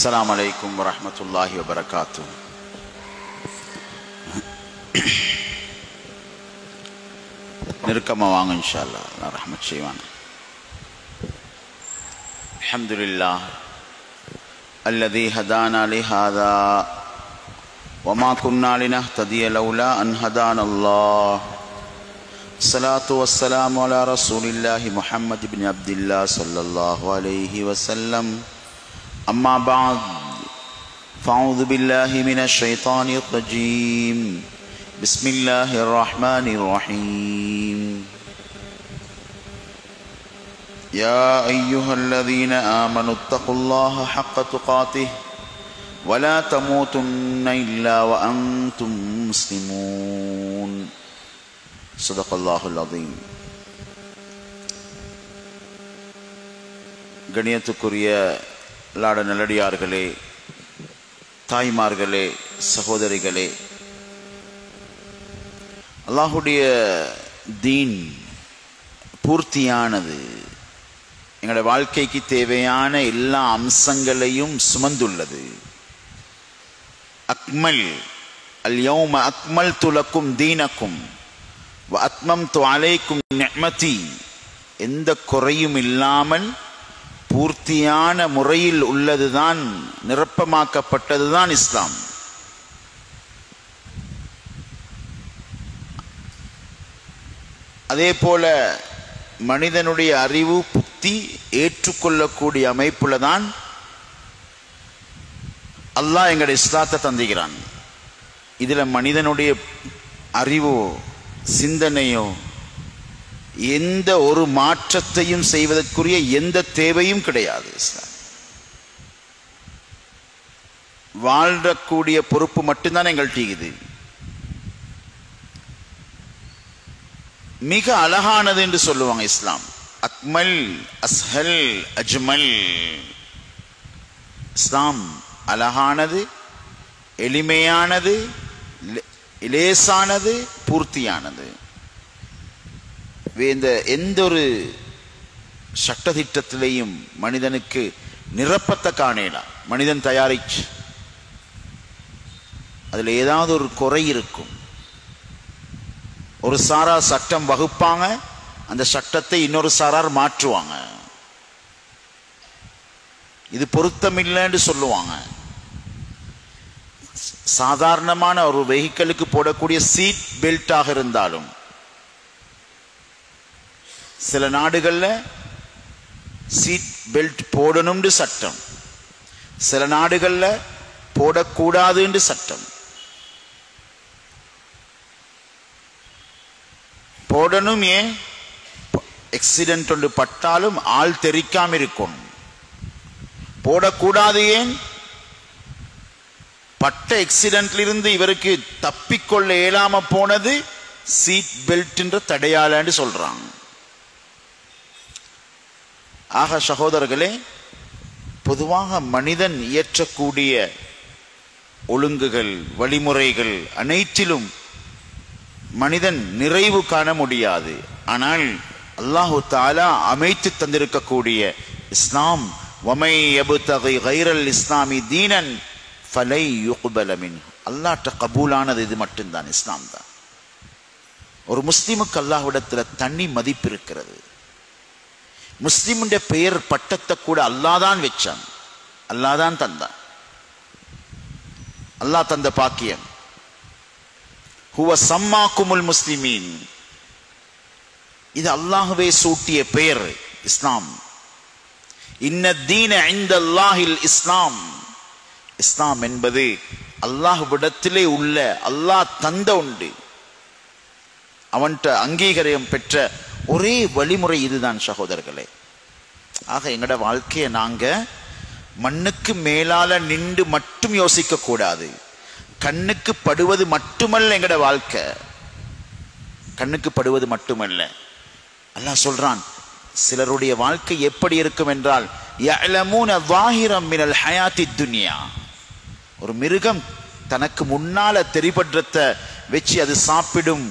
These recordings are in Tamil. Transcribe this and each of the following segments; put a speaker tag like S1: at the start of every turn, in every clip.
S1: السلام عليكم ورحمة الله وبركاته. نركما وان إن شاء الله رحمة شيوان. الحمد لله الذي هدانا لهذا وما كنا لنهتدي لولا أن هدانا الله. الصلاة والسلام على رسول الله محمد بن عبد الله صلى الله عليه وسلم. أما بعد فأعوذ بالله من الشيطان الرجيم. بسم الله الرحمن الرحيم. يا أيها الذين آمنوا اتقوا الله حق تقاته ولا تموتن إلا وأنتم مسلمون. صدق الله العظيم. கணியத்துக்குரிய லாட நல்லடியார்களே, தாய்மார்களே, சகோதரிகளே, அல்லாஹுடைய தீன் பூர்த்தியானது, எங்களுடைய வாழ்க்கைக்கு தேவையான எல்லா அம்சங்களையும் சுமந்துள்ளது. அக்மல் அல் யௌம அக்மல்து லக்கும் தீனக்கும் வ அத்மம்து அலைக்கும் நிஅமதி, எந்த குறையும் இல்லாமல் பூர்த்தியான முறையில் உள்ளதுதான், நிரப்பமாக்கப்பட்டதுதான் இஸ்லாம். அதே போல மனிதனுடைய அறிவு புத்தி ஏற்றுக்கொள்ளக்கூடிய அமைப்புல தான் அல்லாஹ் எங்களுடைய இஸ்லாத்தை தந்துகிறான். இதுல மனிதனுடைய அறிவோ சிந்தனையோ எந்த ஒரு மாற்றத்தையும் செய்வதற்குரிய எந்த தேவையும் கிடையாது. வாழக்கூடிய பொறுப்பு மட்டும்தான் எங்கள்கிட்ட இது. மிக அழகானது என்று சொல்லுவாங்க இஸ்லாம். அக்மல் அஸ்ஹல் அஜ்மல். இஸ்லாம் அழகானது, எளிமையானது, லேசானது, பூர்த்தியானது. எந்த ஒரு சட்டத்திட்டத்திலையும் மனிதனுக்கு நிரப்பத்தை காணலாம். மனிதன் தயாரிச்சு அதுல ஏதாவது ஒரு குறை இருக்கும். ஒரு சாரார் சட்டம் வகுப்பாங்க, அந்த சட்டத்தை இன்னொரு சாரார் மாற்றுவாங்க. இது பொருத்தமில்லைன்னு சொல்லுவாங்க. சாதாரணமான ஒரு வெஹிக்கிளுக்கு போடக்கூடிய சீட் பெல்ட்டாக இருந்தாலும் சில நாடுகள்ல சீட் பெல்ட் போடணும்னு சட்டம், சில நாடுகள்ல போடக்கூடாதுன்னு சட்டம். போடணும், ஏன்? எக்ஸிடென்ட் ஒன்று பட்டாலும் ஆள் தெரிக்காம இருக்கும். போடக்கூடாது, ஏன்? பட்ட எக்ஸிடென்ட்ல இருந்து இவருக்கு தப்பிக்கொள்ள இயலாம போனது சீட் பெல்ட் என்ற தடையாளன்னு சொல்றாங்க. ஆக சகோதரர்களே, பொதுவாக மனிதன் இயற்றக்கூடிய ஒழுங்குகள், வழிமுறைகள் அனைத்திலும் மனிதன் நிறைவு காண முடியாது. ஆனால் அல்லாஹு தஆலா அமைத்து தந்திருக்கக்கூடிய இஸ்லாம், வமை யப்தகி கைரல் இஸ்லாமி தீனன் ஃபலை யுக்பல மின்ஹு, அல்லாஹ்ட்ட கபூலானது இது மட்டும்தான், இஸ்லாம் தான். ஒரு முஸ்லிமுக்கு அல்லாஹ்விடத்துல தனி மதிப்பு இருக்கிறது. முஸ்லிமுடைய பெயர் பட்டத்தை கூட அல்லாஹ் தான் வச்சான், அல்லாஹ் தான் தந்தான். அல்லாஹ் தந்த பாக்கியம். ஹுவ சம்மாக்குமுல் முஸ்லிமீன், இது அல்லாஹ்வே சூட்டிய பெயர் இஸ்லாம். இன்ன தீன இன்தல்லாஹில் இஸ்லாம், இஸ்லாம் என்பது அல்லாஹ்விடத்திலே உள்ள, அல்லாஹ் தந்த உண்டு, அவன்கிட்ட அங்கீகாரம் பெற்ற ஒரே வழிமுறை இதுதான் சகோதரர்களே. ஆக எங்கட வாழ்க்கையை நாங்க மண்ணுக்கு மேலால நின்று மட்டும் யோசிக்க கூடாது. கண்ணுக்கு படுவது மட்டுமல்ல எங்கட வாழ்க்கை, கண்ணுக்கு படுவது மட்டுமல்ல. அல்லாஹ் சொல்றான், சிலருடைய வாழ்க்கை எப்படி இருக்கும் என்றால், யஅலமூன ஸாஹிரம் மினல் ஹயாத்தி துன்யா, ஒரு மிருகம் தனக்கு முன்னால தெரிபற்றத்தை வச்சு அது சாப்பிடும்,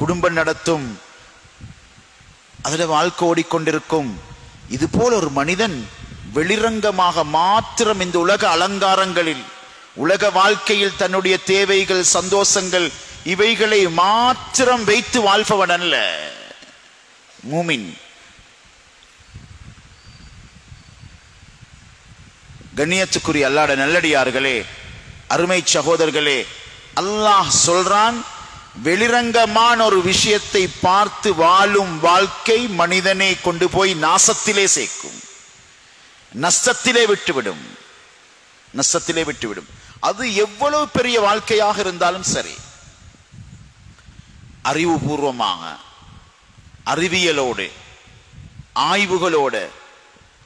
S1: குடும்பம் நடத்தும், அதுல வாழ்க்கை ஓடிக்கொண்டிருக்கும். இது போல ஒரு மனிதன் வெளிரங்கமாக மாத்திரம் இந்த உலக அலங்காரங்களில், உலக வாழ்க்கையில் தன்னுடைய தேவைகள், சந்தோஷங்கள் இவைகளை மாத்திரம் வைத்து வாழ்பவன் அல்ல மூமின். கண்ணியத்துக்குரிய அல்லாஹ்வுடைய நல்லடியார்களே, அருமை சகோதரர்களே, அல்லாஹ் சொல்றான், வெளிரங்கமான ஒரு விஷயத்தை பார்த்து வாழும் வாழ்க்கை மனிதனை கொண்டு போய் நாசத்திலே சேர்க்கும், நஷ்டத்திலே விட்டுவிடும், நஷ்டத்திலே விட்டுவிடும். அது எவ்வளவு பெரிய வாழ்க்கையாக இருந்தாலும் சரி, அறிவுபூர்வமாக, அறிவியலோடு, ஆய்வுகளோடு,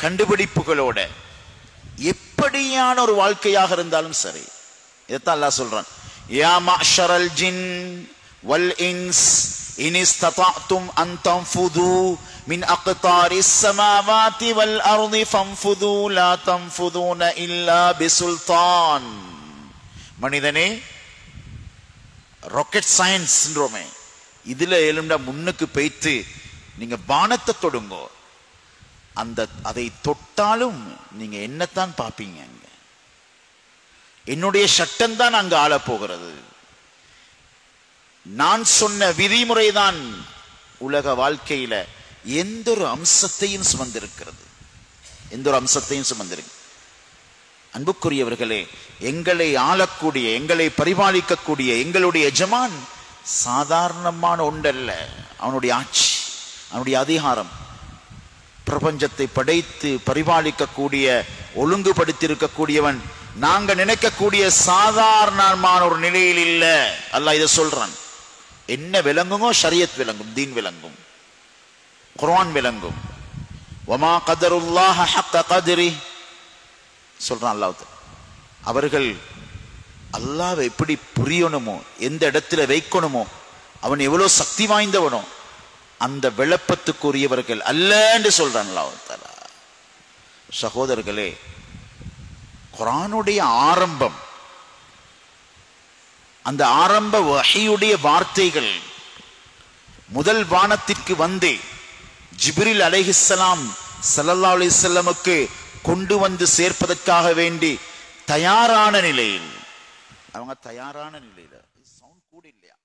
S1: கண்டுபிடிப்புகளோட எப்படியான ஒரு வாழ்க்கையாக இருந்தாலும் சரி, இதைத்தான் அல்லாஹ் சொல்றான், யா மஅஷரல் ஜின் வல் இன்ஸ் இன் இஸ்ததஅதும் அன் தன்ஃபுது மின் அக்தாரிஸ் ஸமாவாதி வல் அர்தி ஃபன்ஃபுது லா தன்ஃபுதுன இல்லா பிசுல்தான். மனிதனே, ராக்கெட் சயின்ஸ் சிண்ட்ரோமே, இதுல எழுந்தா முன்னுக்கு போய்த்து நீங்க வானத்தை தொடுங்கோ, அந்த அதை தொட்டாலும் நீங்க என்னத்தான் பார்ப்பீங்க, என்னுடைய சட்டம் தான் அங்கு ஆள போகிறது, நான் சொன்ன விதிமுறைதான் உலக வாழ்க்கையில எந்த ஒரு அம்சத்தையும் சுமந்திருக்கிறது, எந்த ஒரு அம்சத்தையும் சுமந்திருக்கு. அன்புக்குரியவர்களே, எங்களை ஆளக்கூடிய, எங்களை பரிபாலிக்கக்கூடிய எங்களுடைய எஜமான் சாதாரணமான ஒன்றல்ல. அவனுடைய ஆட்சி, அவனுடைய அதிகாரம், பிரபஞ்சத்தை படைத்து பரிபாலிக்கக்கூடிய, ஒழுங்குபடுத்தியிருக்கக்கூடியவன் நாங்க நினைக்கக்கூடிய சாதாரணமான ஒரு நிலையில் இல்ல. அல்லாஹ் இதை சொல்றான். என்ன விளங்குமோ ஷரியத் விளங்கும், தீன் விளங்கும், குர்ஆன் விளங்கும். வமா கதருல்லாஹ ஹக்க கத்ரி சொல்றான் அல்லாஹ். அவர்கள் அல்லாஹ்வை எப்படி புரியணுமோ, எந்த இடத்துல வைக்கணுமோ, அவன் எவ்வளவு சக்தி வாய்ந்தவனோ அந்த விளப்பத்துக்குரியவர்கள் அல்ல என்று சொல்றான் அல்லாஹ் தஆலா. சகோதரர்களே, குர்ஆனுடைய ஆரம்பம், அந்த ஆரம்ப வஹீயுடைய வார்த்தைகள் முதல் வானத்திற்கு வந்து ஜிப்ரீல் அலைஹிஸ்ஸலாம் ஸல்லல்லாஹு அலைஹி வஸல்லமுக்கு கொண்டு வந்து சேர்ப்பதற்காக வேண்டி தயாரான நிலையில், அவங்க தயாரான நிலையில, சவுண்ட் கூட இல்லையா,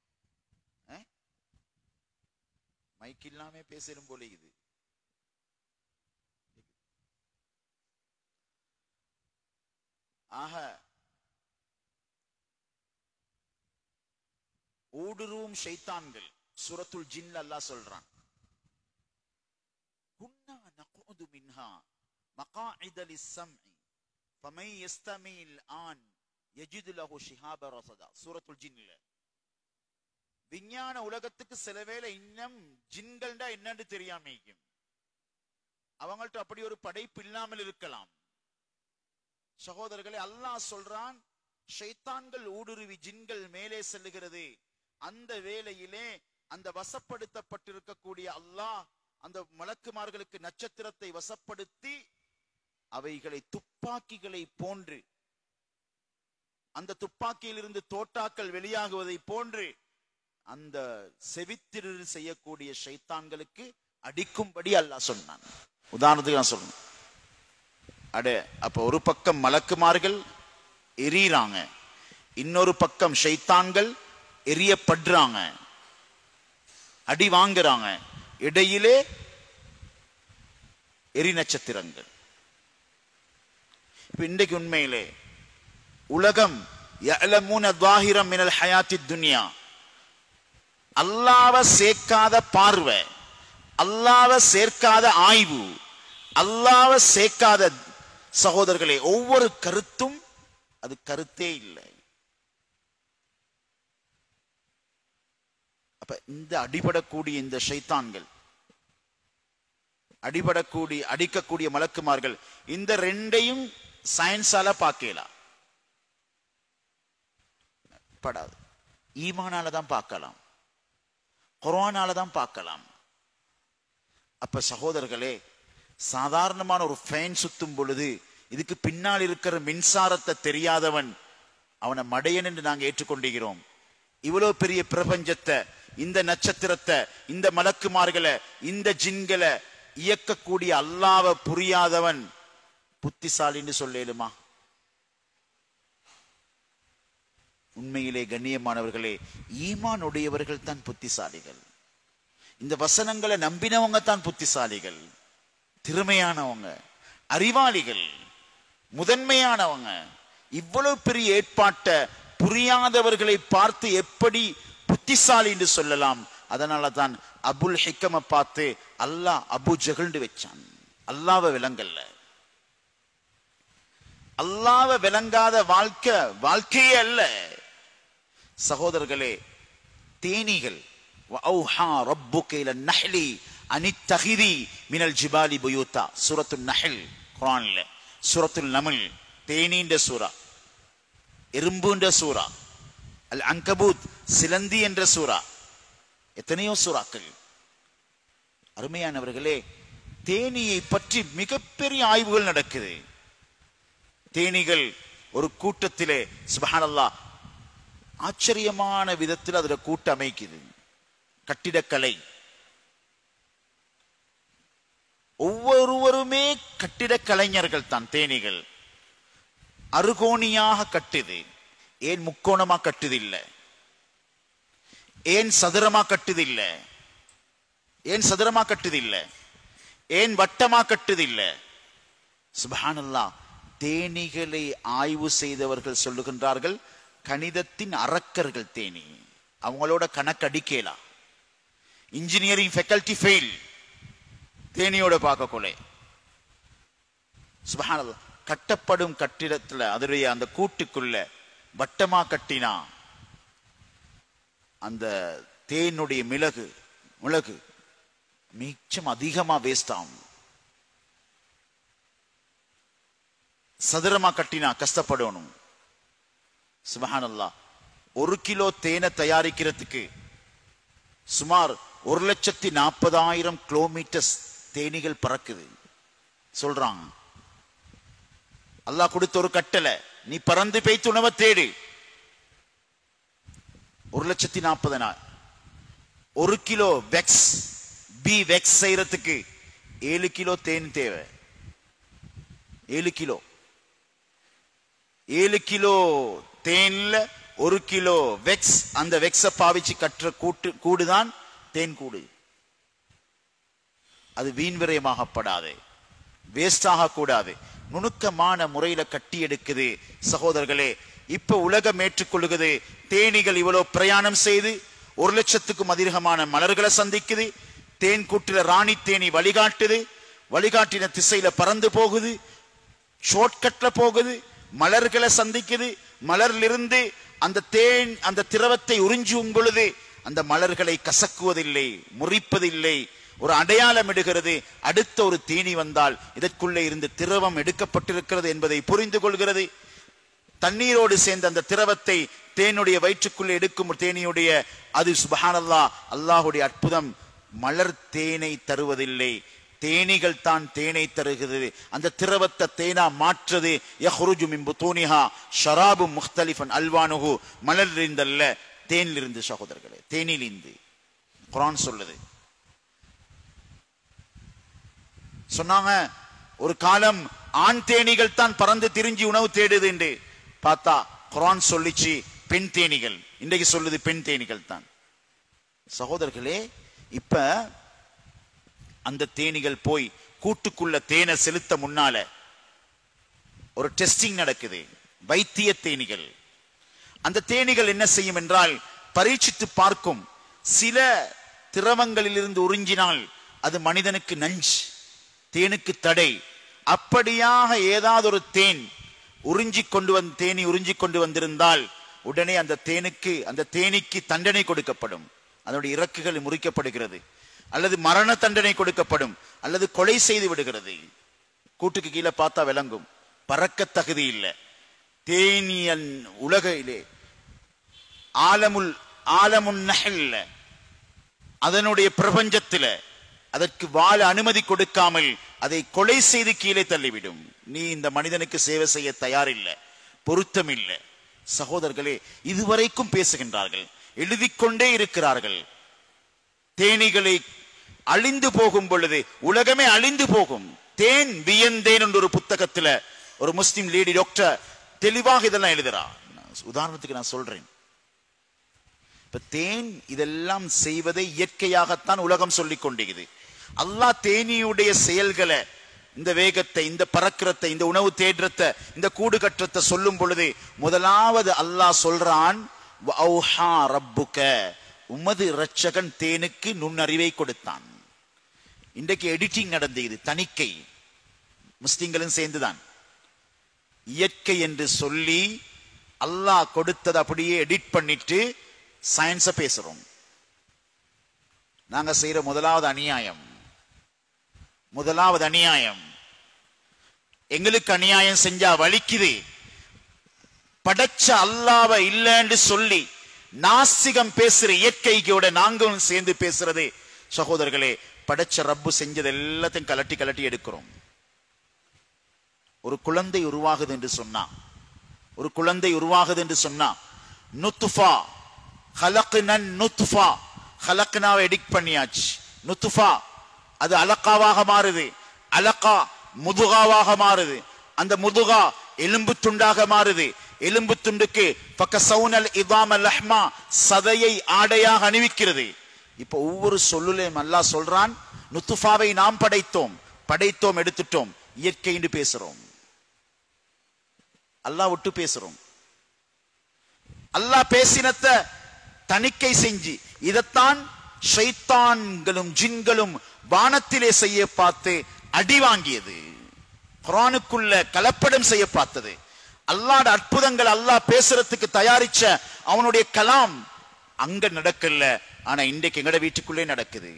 S1: மைக் இல்லாம பேசணும் போல இது. ஆக ஊடுருவும் ஷைத்தான்கள் சூரத்துல் ஜின்ல அல்லாஹ் சொல்றான், குன்னா நகுது மின்ஹா மகாஇத லிஸ்ஸம்இ ஃபமை யஸ்தமில் ஆன் யஜிது லஹு ஷிஹாப ரஸதா. சூரத்துல் ஜின்ல விஞ்ஞான உலகத்துக்கு சில வேளை இன்னும் ஜின்கள்டா என்னன்னு தெரியாம இருக்கும், அவங்கள்ட்ட அப்படி ஒரு படைப்பு இல்லாமல் இருக்கலாம். சகோதரர்களே, அல்லாஹ் சொல்றான், ஷைத்தான்கள் ஊடுருவி ஜின்கள் மேலே செல்லுகிறது. அந்த வேளையிலே அந்த வசப்படுத்தப்பட்டிருக்கக்கூடிய அல்லாஹ் அந்த மலக்குமார்களுக்கு நட்சத்திரத்தை வசப்படுத்தி அவைகளை துப்பாக்கிகளை போன்று, அந்த துப்பாக்கியில் இருந்து தோட்டாக்கள் வெளியாகுவதை போன்று அந்த செவித்திரு செய்யக்கூடிய ஷைத்தான்களுக்கு அடிக்கும்படி அல்லாஹ் சொன்னான். உதாரணத்துக்கு நான் சொல்றேன். அப்ப ஒரு பக்கம் மலக்குமார்கள் எரியறாங்க, இன்னொரு பக்கம் ஷைத்தான்கள் எரியப்படுறாங்க, அடி வாங்குறாங்க, இடையிலே எரி நட்சத்திரங்கள். இப்ப இன்றைக்கு உண்மையிலே உலகம் யஅலமூன ظاهرا من الحياة الدنيا, அல்லாஹ்வை சேர்க்காத பார்வை, அல்லாஹ்வை சேர்க்காத ஆய்வு, அல்லாஹ்வை சேர்க்காத சகோதரர்களே ஒவ்வொரு கருத்தும் அது கருத்தே இல்லை. அப்ப இந்த அடிபடக்கூடிய இந்த ஷைத்தான்கள், அடிக்கக்கூடிய மலக்குமார்கள், இந்த ரெண்டையும் சயின்ஸால பார்க்கலாம் படாது. ஈமானால தான் பார்க்கலாம், குர்ஆனால தான் பார்க்கலாம். அப்ப சகோதரர்களே, சாதாரணமான ஒரு ஃபேன் சுத்தும் பொழுது இதுக்கு பின்னால் இருக்கிற மின்சாரத்தை தெரியாதவன் அவனை மடையன் என்று நாங்கள் ஏற்றுக்கொண்டிருக்கிறோம். இவ்வளவு பெரிய பிரபஞ்சத்தை, இந்த நட்சத்திரத்தை, இந்த மலக்குமார்களை, இந்த ஜின்களை இயக்கக்கூடிய அல்லாஹ்வை புரியாதவன் புத்திசாலின்னு சொல்லேலுமா? உண்மையிலே கண்ணியமானவர்களே, ஈமான் உடையவர்கள் தான் புத்திசாலிகள். இந்த வசனங்களை நம்பினவங்க தான் புத்திசாலிகள், திறமையானவங்க, அறிவாளிகள், முதன்மையானவங்க. இவ்வளவு பெரிய ஏற்பாட்டை புரியாதவர்களை பார்த்து எப்படி புத்திசாலி என்று சொல்லலாம்? அதனால தான் அபுல் ஹிக்கம பார்த்து அல்லாஹ் அபு ஜஹல்னு வச்சான். அல்லாஹ்வை விளங்கல்ல. அல்லாஹ்வை விளங்காத வாழ்க்கையே அல்ல. சகோதரர்களே, தேனீகள் வஅௌஹா ரப்புக இலன் நஹ்லி அனித்தகிதி மினல் ஜிபாலி புயூதா, சூரத்துல் நஹ்ல் குர்ஆன்ல. சூரத்துல் நம்ல் தேனீன்ற சூரா, எறும்புன்ற சூரா, அல் அன்கபூத் சிலந்தி என்ற சூரா, எத்தனையோ சூறாக்கள். அருமையானவர்களே, தேனியை பற்றி மிகப்பெரிய ஆய்வுகள் நடக்குது. தேனீகள் ஒரு கூட்டத்திலே சுப்ஹானல்லாஹ் ஆச்சரியமான விதத்தில் அதுல கூட்ட அமைக்குது. கட்டிடக்கலை, ஒவ்வொருவருமே கட்டிடக் கலைஞர்கள் தான். தேனீகள் அருகோணியாக கட்டுது. ஏன் முக்கோணமா கட்டுது இல்ல? ஏன் சதுரமா கட்டுது இல்ல? ஏன் வட்டமா கட்டுது இல்ல? சுப்ஹானல்லாஹ், தேனீகளை ஆய்வு செய்தவர்கள் சொல்லுகின்றார்கள், கணிதத்தின் அரக்கர்கள் தேனி. அவங்களோட கணக்கடிக்கலாம். இன்ஜினியரிங் ஃபேக்கல்டி ஃபெயில் தேனியோட பார்க்கக்குள்ளே. சுப்ஹானல்லாஹ், கட்டப்படும் கட்டிடத்துல அதனுடைய அந்த கூட்டுக்குள்ள வட்டமா கட்டினா அந்த தேனுடைய மிளகு மிச்சம் அதிகமா வேஸ்ட் ஆகும். சதுரமா கட்டினா கஷ்டப்படணும். சுப்ஹானல்லாஹ், 1 கிலோ தேனை தயாரிக்கிறதுக்கு சுமார் 1,40,000 கிலோமீட்டர் தேனீகள் பறக்குது சொல்றாங்க. அல்லாஹ் கொடுத்த ஒரு கட்டளை, நீ பறந்து பெய்த்து உணவை தேடு. 1,40,000. 1 கிலோ பி வெக்ஸ் செய்யறதுக்கு 7 கிலோ தேன் தேவை. 7 கிலோ 7 கிலோ தேன்ல 1 கிலோ வெக்ஸ். அந்த வெக்ஸ பாவிச்சு கட்டுற கூடுதான் தேன் கூடு. அது வீண் விரயமாகப்படாது, வேஸ்ட் ஆக கூடாது, நுணுக்கமான முறையில கட்டி எடுக்குது. சகோதரர்களே, இப்ப உலகம் ஏற்றுக்கொள்ளுகிறது, தேனீகள் இவ்வளவு பிரயாணம் செய்து 1,00,000க்கும் அதிகமான மலர்களை சந்திக்குது. தேன் கூட்டில ராணி தேனி வழிகாட்டுது, வழிகாட்டின திசையில பறந்து போகுது, ஷார்ட்கட்ல போகுது, மலர்களை சந்திக்குது. மலரிலிருந்து அந்த தேன் அந்த திரவத்தை உறிஞ்சும் பொழுது அந்த மலர்களை கசக்குவதில்லை, முறிப்பதில்லை, ஒரு அடையாளம் இடுகிறது. அடுத்த ஒரு தேனி வந்தால் இதற்குள்ளே இருந்து திரவம் எடுக்கப்பட்டிருக்கிறது என்பதை புரிந்து கொள்கிறது. தண்ணீரோடு சேர்ந்த அந்த திரவத்தை தேனுடைய வயிற்றுக்குள்ளே எடுக்கும் தேனியுடைய அது சுப்ஹானல்லாஹ், அல்லாஹுடைய அற்புதம். மலர் தேனை தருவதில்லை, தேனீகள் தான் தேனை தருகிறது. அந்த திரவத்தை தேனா மாற்றுது. யஹ்ருஜு மின் புதூனிஹா ஷராபும் முக்தலிஃபன் அல்வானுஹு, மலரிலிருந்தல்ல தேனிலிருந்து. சகோதரர்களே, தேனிலிருந்து குர்ஆன் சொல்லுது. சொன்னாங்க ஒரு காலம் ஆண் தேனீகள் தான் பறந்து திரிஞ்சி உணவு தேடுது என்று பார்த்தா குர்ஆன் சொல்லிச்சு பெண் தேனீகள். இன்றைக்கு சொல்லுது பெண் தேனீகள் தான். சகோதரர்களே, இப்ப அந்த தேனீகள் போய் கூட்டுக்குள்ள தேனை செலுத்த முன்னால ஒரு டெஸ்டிங் நடக்குது. வைத்திய தேனீகள். அந்த தேனீகள் என்ன செய்யும் என்றால் பரீட்சித்து பார்க்கும். சில திரவங்களிலிருந்து உறிஞ்சினால் அது மனிதனுக்கு நஞ்சு, தேனுக்கு தடை. அப்படியாக ஏதாவது ஒரு தேனி உறிஞ்சி கொண்டு வந்திருந்தால் உடனே அந்த தேனிக்கு தண்டனை கொடுக்கப்படும். அதனுடைய இறக்குகள் முறிக்கப்படுகிறது, அல்லது மரண தண்டனை கொடுக்கப்படும், அல்லது கொலை செய்து விடுகிறது. கூட்டுக்கு கீழே பார்த்தா விளங்கும், பறக்க தகுதி இல்லை. தேனியன் உலகிலே ஆலமுன் நஹ்ல், அதனுடைய பிரபஞ்சத்தில் அதற்கு வாழ அனுமதி கொடுக்காமல் அதை கொலை செய்து கீழே தள்ளிவிடும். நீ இந்த மனிதனுக்கு சேவை செய்ய தயாரில்லை, பொருத்தம் இல்லை. சகோதரர்களே, இதுவரைக்கும் பேசுகின்றார்கள், எழுதிக்கொண்டே இருக்கிறார்கள். தேனீகளை அழிந்து போகும் பொழுது உலகமே அழிந்து போகும். தேன் வியந்தேன் என்ற ஒரு புத்தகத்துல ஒரு முஸ்லிம் லேடி டாக்டர் தெளிவாக இதெல்லாம் எழுதுறா. உதாரணத்துக்கு நான் சொல்றேன், இப்ப தேன் இதெல்லாம் செய்வதை இயற்கையாகத்தான் உலகம் சொல்லிக் கொண்டிருக்குது. அல்லாஹ் தேனியுடைய செயல்களை, இந்த வேகத்தை, இந்த பறக்கிறத்தை, இந்த உணவு தேடுறத்தை, இந்த கூடு கற்றத்தை சொல்லும் பொழுது முதலாவது அல்லாஹ் சொல்றான், வஅௌஹா ரப்புக, உமது இரட்சகன் தேனுக்கு நுண்ணறிவை கொடுத்தான். இன்றைக்கு எடிட்டிங் நடந்தது, தணிக்கை முஸ்லிம்களும் சேர்ந்துதான். இயற்கை என்று சொல்லி அல்லாஹ் கொடுத்தது அப்படியே எடிட் பண்ணிட்டு சயின்ஸ பேசுறோம். நாங்க செய்யற முதலாவது அநியாயம். எங்களுக்கு அநியாயம் செஞ்சா வலிக்குது. படைச்ச அல்லாஹ்வை இல்லைன்னு சொல்லி நாஸ்திகம் பேசுற இயற்கையோட நாங்களும் சேர்ந்து பேசுறது. சகோதரர்களே, படைச்ச ரப்பு செஞ்சது எல்லாத்தையும் கலட்டி கலட்டி எடுக்கிறோம். ஒரு குழந்தை உருவாகுது என்று சொன்னா நுத்ஃபா ஹலக்னன் நுத்ஃபா, ஹலக்னாவை எடிட் பண்ணியாச்சு. நுத்ஃபா அது அலக்காவாக மாறுது, அலக்கா முதுகாவாக மாறுது, அந்த முதுகா எலும்பு துண்டாக மாறுது, எலும்பு துண்டுக்கு ஃபகஸௌனல் இதாம லஹ்மா, சதையை ஆடையாக அணிவிக்கிறது. இப்ப ஒவ்வொரு சொல்லுலையும் அல்லாஹ் சொல்றான், நுத்ஃபாவை நாம் படைத்தோம் எடுத்துட்டோம். இயற்கை என்று பேசுறோம், அல்லாஹ் விட்டு பேசுறோம். அல்லாஹ் பேசினத்தை தணிக்கை செஞ்சு இதத்தான் ஷைத்தான்களும் ஜின்களும் வானத்திலே செய்ய பார்த்து அடி வாங்கியது. குர்ஆனுக்குள்ள கலப்படம் செய்ய பார்த்தது. அல்லாஹ்வுடைய அற்புதங்கள் அல்லாஹ் பேசுறதுக்கு தயாரிச்ச அவனுடைய கலாம் அங்க நடக்கல. ஆனா இன்றைக்கு எங்கட வீட்டுக்குள்ளே நடக்குது.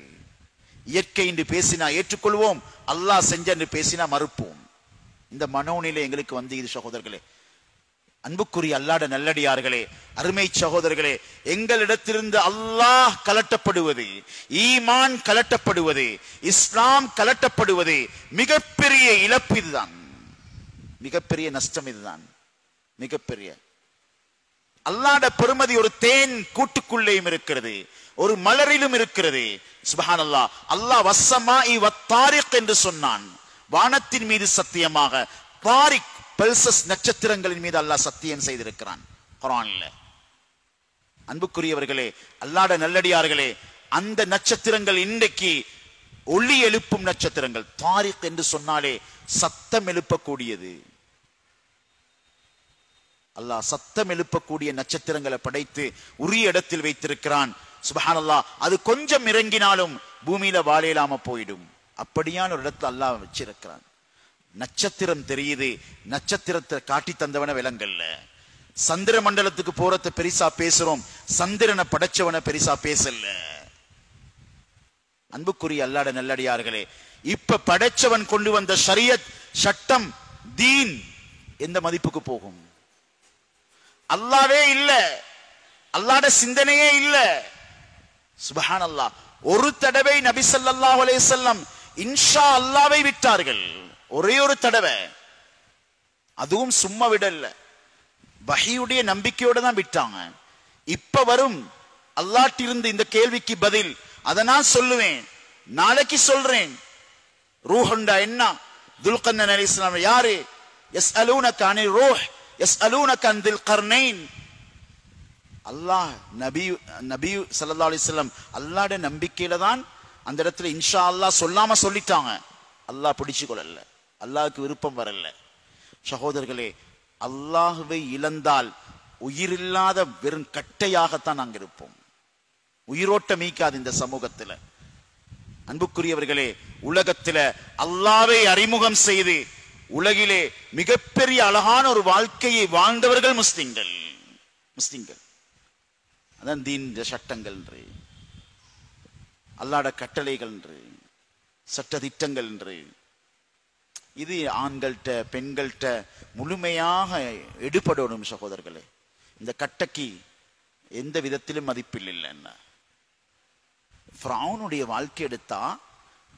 S1: இயற்கை என்று பேசினா ஏற்றுக்கொள்வோம், அல்லாஹ் செஞ்ச என்று பேசினா மறுப்போம். இந்த மனோநிலை எங்களுக்கு வந்து இது சகோதரர்களே, அன்புக்குரிய அல்லாஹ்வுடைய நல்லடியார்களே, அருமை சகோதரர்களே, எங்களிடத்திலிருந்து அல்லாஹ் கலட்டப்படுவது, ஈமான் கலட்டப்படுவது, இஸ்லாம் கலட்டப்படுவது மிகப்பெரிய இழப்பு. இதுதான் மிகப்பெரிய நஷ்டம். இதுதான் மிகப்பெரிய. அல்லாஹ்வுடைய பெருமதி ஒரு தேன் கூட்டுக்குள்ளேயும் இருக்கிறது, ஒரு மலரிலும் இருக்கிறது. சுப்ஹானல்லாஹ். அல்லாஹ் வஸ்ஸமாஇ வத்தாரிக் என்று சொன்னான். வானத்தின் மீது சத்தியமாக, தாரிக் பல்சஸ் நட்சத்திரங்களின் மீது அல்லாஹ் சத்தியம் செய்திருக்கிறான் குர்ஆன்ல. அன்புக்குரியவர்களே, அல்லாஹ்வுடைய நல்லடியார்களே, அந்த நட்சத்திரங்கள் இன்றைக்கு ஒளி எழுப்பும் நட்சத்திரங்கள். தாரிக் என்று சொன்னாலே சத்தம் எழுப்பக்கூடியது. அல்லாஹ் சத்தம் எழுப்பக்கூடிய நட்சத்திரங்களை படைத்து உரிய இடத்தில் வைத்திருக்கிறான். சுப்ஹானல்லாஹ். அது கொஞ்சம் இறங்கினாலும் பூமியில வாழையிலாம போயிடும். அப்படியான ஒரு இடத்துல அல்லாஹ் வச்சிருக்கிறான். நட்சத்திரம் தெரியுது, நட்சத்திரத்தை காட்டி தந்தவன விலங்கல்ல. சந்திர மண்டலத்துக்கு போறத பெரிசா பேசுறோம், சந்திரனை படைச்சவன பெரிசா பேசல. அன்புக்குரிய அல்லாஹ்வுடைய நல்லடியார்களே, இப்ப படைச்சவன் கொண்டு வந்த ஷரியத், சட்டம், தீன் எந்த மதிப்புக்கு போகும்? அல்லாஹ்வே இல்ல, அல்லாஹ்வுடைய சிந்தனையே இல்ல. சுப்ஹானல்லாஹ். ஒரு தடவை நபி ஸல்லல்லாஹு அலைஹி வஸல்லம் இன்ஷா அல்லாஹ்வை விட்டார்கள். ஒரே ஒரு தடவை, அதுவும் சும்மா விடல, வஹீயுடைய நம்பிக்கையோட தான் விட்டாங்க. இப்ப வரும் அல்லாஹ்விலிருந்து இந்த கேள்விக்கு பதில். அதை நான் சொல்லுவேன், நாளைக்கு சொல்றேன். ரூஹுண்டா என்ன? துல்கர்னைன் அலைஹிஸ்ஸலாம் யாரு? யஸ்அலூனக அனிர் ரூஹ் யஸ்அலூனக அன் தில் கர்னைன். அல்லாஹ் நபி ஸல்லல்லாஹு அலைஹி வஸல்லம் அல்லாஹ்வுடைய நம்பிக்கையில தான் அந்த இடத்துல இன்ஷா அல்லாஹ் சொல்லாம சொல்லிட்டாங்க. அல்லாஹ் பிடிச்சு கொள்ளல, அல்லாஹ்வுக்கு விருப்பம் வரல. சகோதரர்களே, அல்லாஹ்வை இழந்தால் உயிரில்லாத வெறும் கட்டையாகத்தான் நாங்கள் இருப்போம். உயிரோட்டம் மீக்காது இந்த சமூகத்தில். அன்புக்குரியவர்களே, உலகத்தில் அல்லாஹ்வை அறிமுகம் செய்து உலகிலே மிகப்பெரிய அழகான ஒரு வாழ்க்கையை வாழ்ந்தவர்கள் முஸ்லிம்கள். அதான் தீன் சட்டங்கள் என்று, அல்லாஹ்வுடைய கட்டளைகள் என்று, சட்ட திட்டங்கள் என்று. இது ஆண்கள்கிட்ட பெண்கள்கிட்ட முழுமையாக எடுபடணும் சகோதரர்களே. இந்த கட்டக்கு எந்த விதத்திலும் மதிப்பில்லை. என்ன ஃபிரௌனுடைய வாழ்க்கை எடுத்தா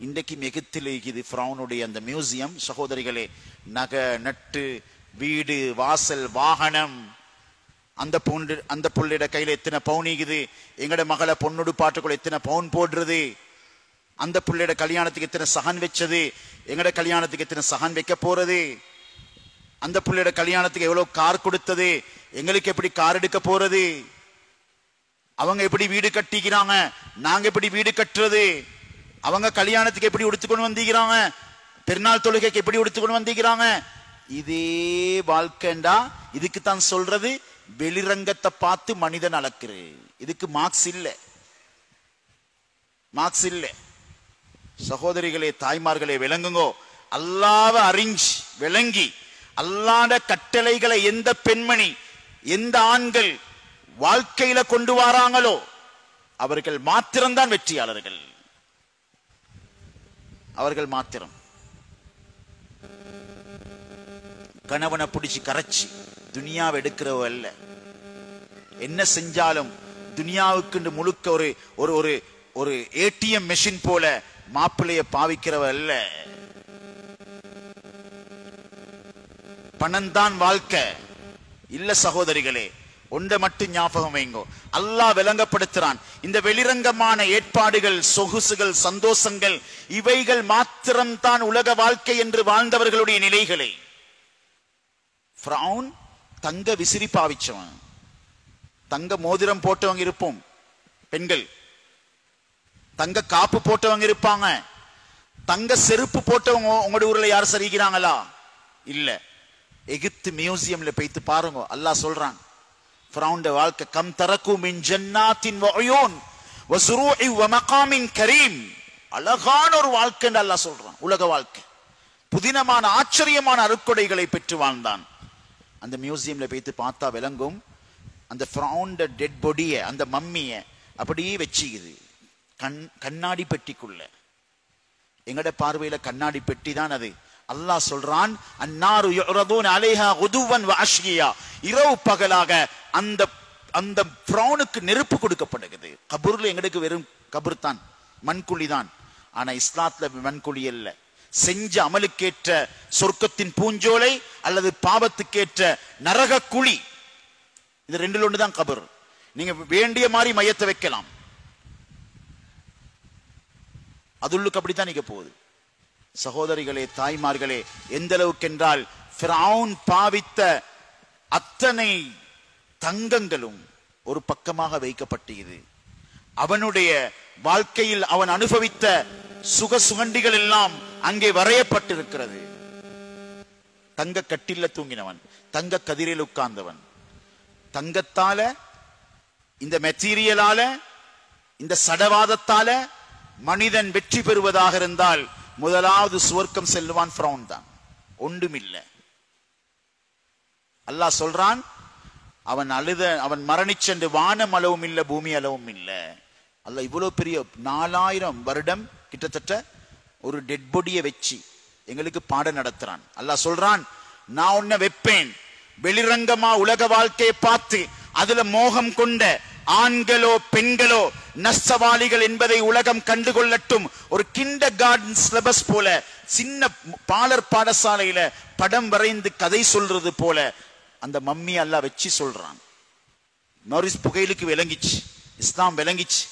S1: இன்றைக்கு மிகத்தில் இருக்குது. ஃபிரௌனுடைய அந்த மியூசியம் சகோதரிகளே, நகை நட்டு, வீடு வாசல் வாகனம், அந்த புள்ளிட கையில எத்தனை பவுனிக்குது, எங்கட மகளை பொண்ணுடு பாட்டுக்குள்ள எத்தனை பவுன் போடுறது, அந்த பிள்ளையோட கல்யாணத்துக்கு எத்தனை சகன் வச்சது, எங்கட கல்யாணத்துக்கு எத்தனை சகன் வைக்க போறது, அந்த பிள்ளையோட கல்யாணத்துக்கு எவ்வளவு கார் கொடுத்தது, எங்களுக்கு எப்படி கார் எடுக்க போறது, அவங்க எப்படி வீடு கட்டிக்கிறாங்க, நாங்க எப்படி வீடு கட்டுறது, அவங்க கல்யாணத்துக்கு எப்படி உடுத்துக்கொண்டு வந்திக்கிறாங்க, பெருநாள் தொழுகைக்கு எப்படி உடுத்துக்கொண்டு வந்திக்கிறாங்க. இதே வாழ்க்கைண்டா இதுக்கு தான் சொல்றது வெளிரங்கத்தை பார்த்து மனிதன் அளக்குறது. இதுக்கு மார்க்ஸ் இல்லை, மார்க்ஸ் இல்லை. சகோதரிகளே தாய்மார்களே விளங்குங்கோ. அல்லாஹ்வை அறிஞ்சு விளங்கி அல்லாஹ்வுடைய கட்டளைகளை எந்த பெண்மணி எந்த ஆண்கள் வாழ்க்கையில கொண்டு வராங்களோ அவர்கள் மாத்திரம்தான் வெற்றியாளர்கள். அவர்கள் மாத்திரம். கணவனை பிடிச்சு கரைச்சி துனியாவை எடுக்கிறவ அல்ல. என்ன செஞ்சாலும் துனியாவுக்கு முழுக்க ஒரு ஒரு ஒரு ஏடிஎம் மெஷின் போல மாப்பிள்ளைய பாவிக்கிறவ அல்ல. பணம் தான் வாழ்க்கை இல்ல சகோதரிகளே. ஒன்றை மட்டும் ஞாபகம் வைங்கோ, அல்லாஹ் விளங்கப்படுத்துறான். இந்த வெளிரங்கமான ஏற்பாடுகள், சொகுசுகள், சந்தோஷங்கள் இவைகள் மாத்திரம்தான் உலக வாழ்க்கை என்று வாழ்ந்தவர்களுடைய நிலைகளை. ஃபிரௌன் தங்க விசிறி பாவிச்சவன், தங்க மோதிரம் போட்டவங்க இருப்போம் பெண்கள், தங்க காப்பு போட்டவங்க இருப்பாங்க, தங்க செருப்பு போட்டவங்க உங்களோட ஊர்ல யார் சரிக்கிறாங்களா? இல்ல. எகிப்து மியூசியம்ல போய்த்து பாருங்க, அல்லாஹ் சொல்றான் ஃபிரௌனுடைய வாழ்க்கை. கம் தரகு மின் ஜன்னாத்தின் வ உயூன் வ ஸுரூஇ வ மகாமின் கரீம். அழகான ஒரு வாழ்க்கை என்று அல்லாஹ் சொல்றான். உலக வாழ்க்கை புதினமான ஆச்சரியமான அருட்கொடைகளை பெற்று வாழ்ந்தான். அந்த மியூசியம்ல போய்த்து பார்த்தா விளங்கும், அந்த ஃபிரௌனுடைய டெட் பாடிய, அந்த மம்மிய அப்படியே வச்சுக்குது கண்ணாடி பெட்டிக்குள்ள. எங்கட பார்வையில கண்ணாடி பெட்டி தான் அது. அல்லாஹ் சொல்றான், அன்னாரு யுரதூன அலைஹா குதுவன் வ அஷ்கியா. இரவு பகலாக அந்த அந்த ஃபிரௌனுக்கு நெருப்பு கொடுக்கப்படுகிறது. கபூர்ல எங்களுக்கு வெறும் கபூர் தான், மண்குழி தான். ஆனா இஸ்லாத்துல மண்குழி அல்ல. செஞ்ச அமலுக்கேற்ற சொர்க்கத்தின் பூஞ்சோலை அல்லது பாவத்துக்கேற்ற நரக குழி. இது ரெண்டுல ஒண்ணுதான் கபர். நீங்க வேண்டிய மாதிரி மையத்தை வைக்கலாம், அதுள்ளுக்கு அப்படித்தான் நிக்க போகுது. சகோதரிகளே தாய்மார்களே, எந்த அளவுக்கு என்றால் ஃபிரௌன் பாவித்த அத்தனை தங்கங்களும் ஒரு பக்கமாக வைக்கப்பட்டது. அவனுடைய வாழ்க்கையில் அவன் அனுபவித்த சுக சுகண்டிகள் எல்லாம் அங்கே வரையப்பட்டிருக்கிறது. தங்க கட்டில தூங்கினவன், தங்க கதிரில் உட்கார்ந்தவன், தங்கத்தால, இந்த மெட்டீரியலால, இந்த சடவாதத்தால மனிதன் வெற்றி பெறுவதாக இருந்தால் முதலாவது சுவர்க்கம் செல்லுவான் ஃபிரௌன் தான். ஒன்றுமில்லை. அல்லாஹ் சொல்றான், அவன் அழுத, அவன் மரணிச்சென்று வானம் அளவும் இல்லை, பூமி அளவும் இல்லை. அல்லாஹ் இவ்வளவு பெரிய 4000 வருடம் கிட்டத்தட்ட ஒரு டெட் பாடியை வச்சு எங்களுக்கு பாடம் நடத்துறான். அல்லாஹ் சொல்றான், நான் உன்னை வைப்பேன் வெளிரங்கமா உலக வாழ்க்கையை பார்த்து அதுல மோகம் கொண்ட ஆண்களோ பெண்களோ நஷ்டவாளிகள் என்பதை உலகம் கண்டுகொள்ளட்டும். ஒரு கிண்டர் கார்டன் சிலபஸ் போல, சின்ன பாலர் பாடசாலையில படம் வரைந்து கதை சொல்றது போல அந்த மம்மி அல்லாஹ் வச்சு சொல்றான். மோரிஸ் புகையிலுக்கு விளங்கிச்சு, இஸ்லாம் விளங்கிச்சு.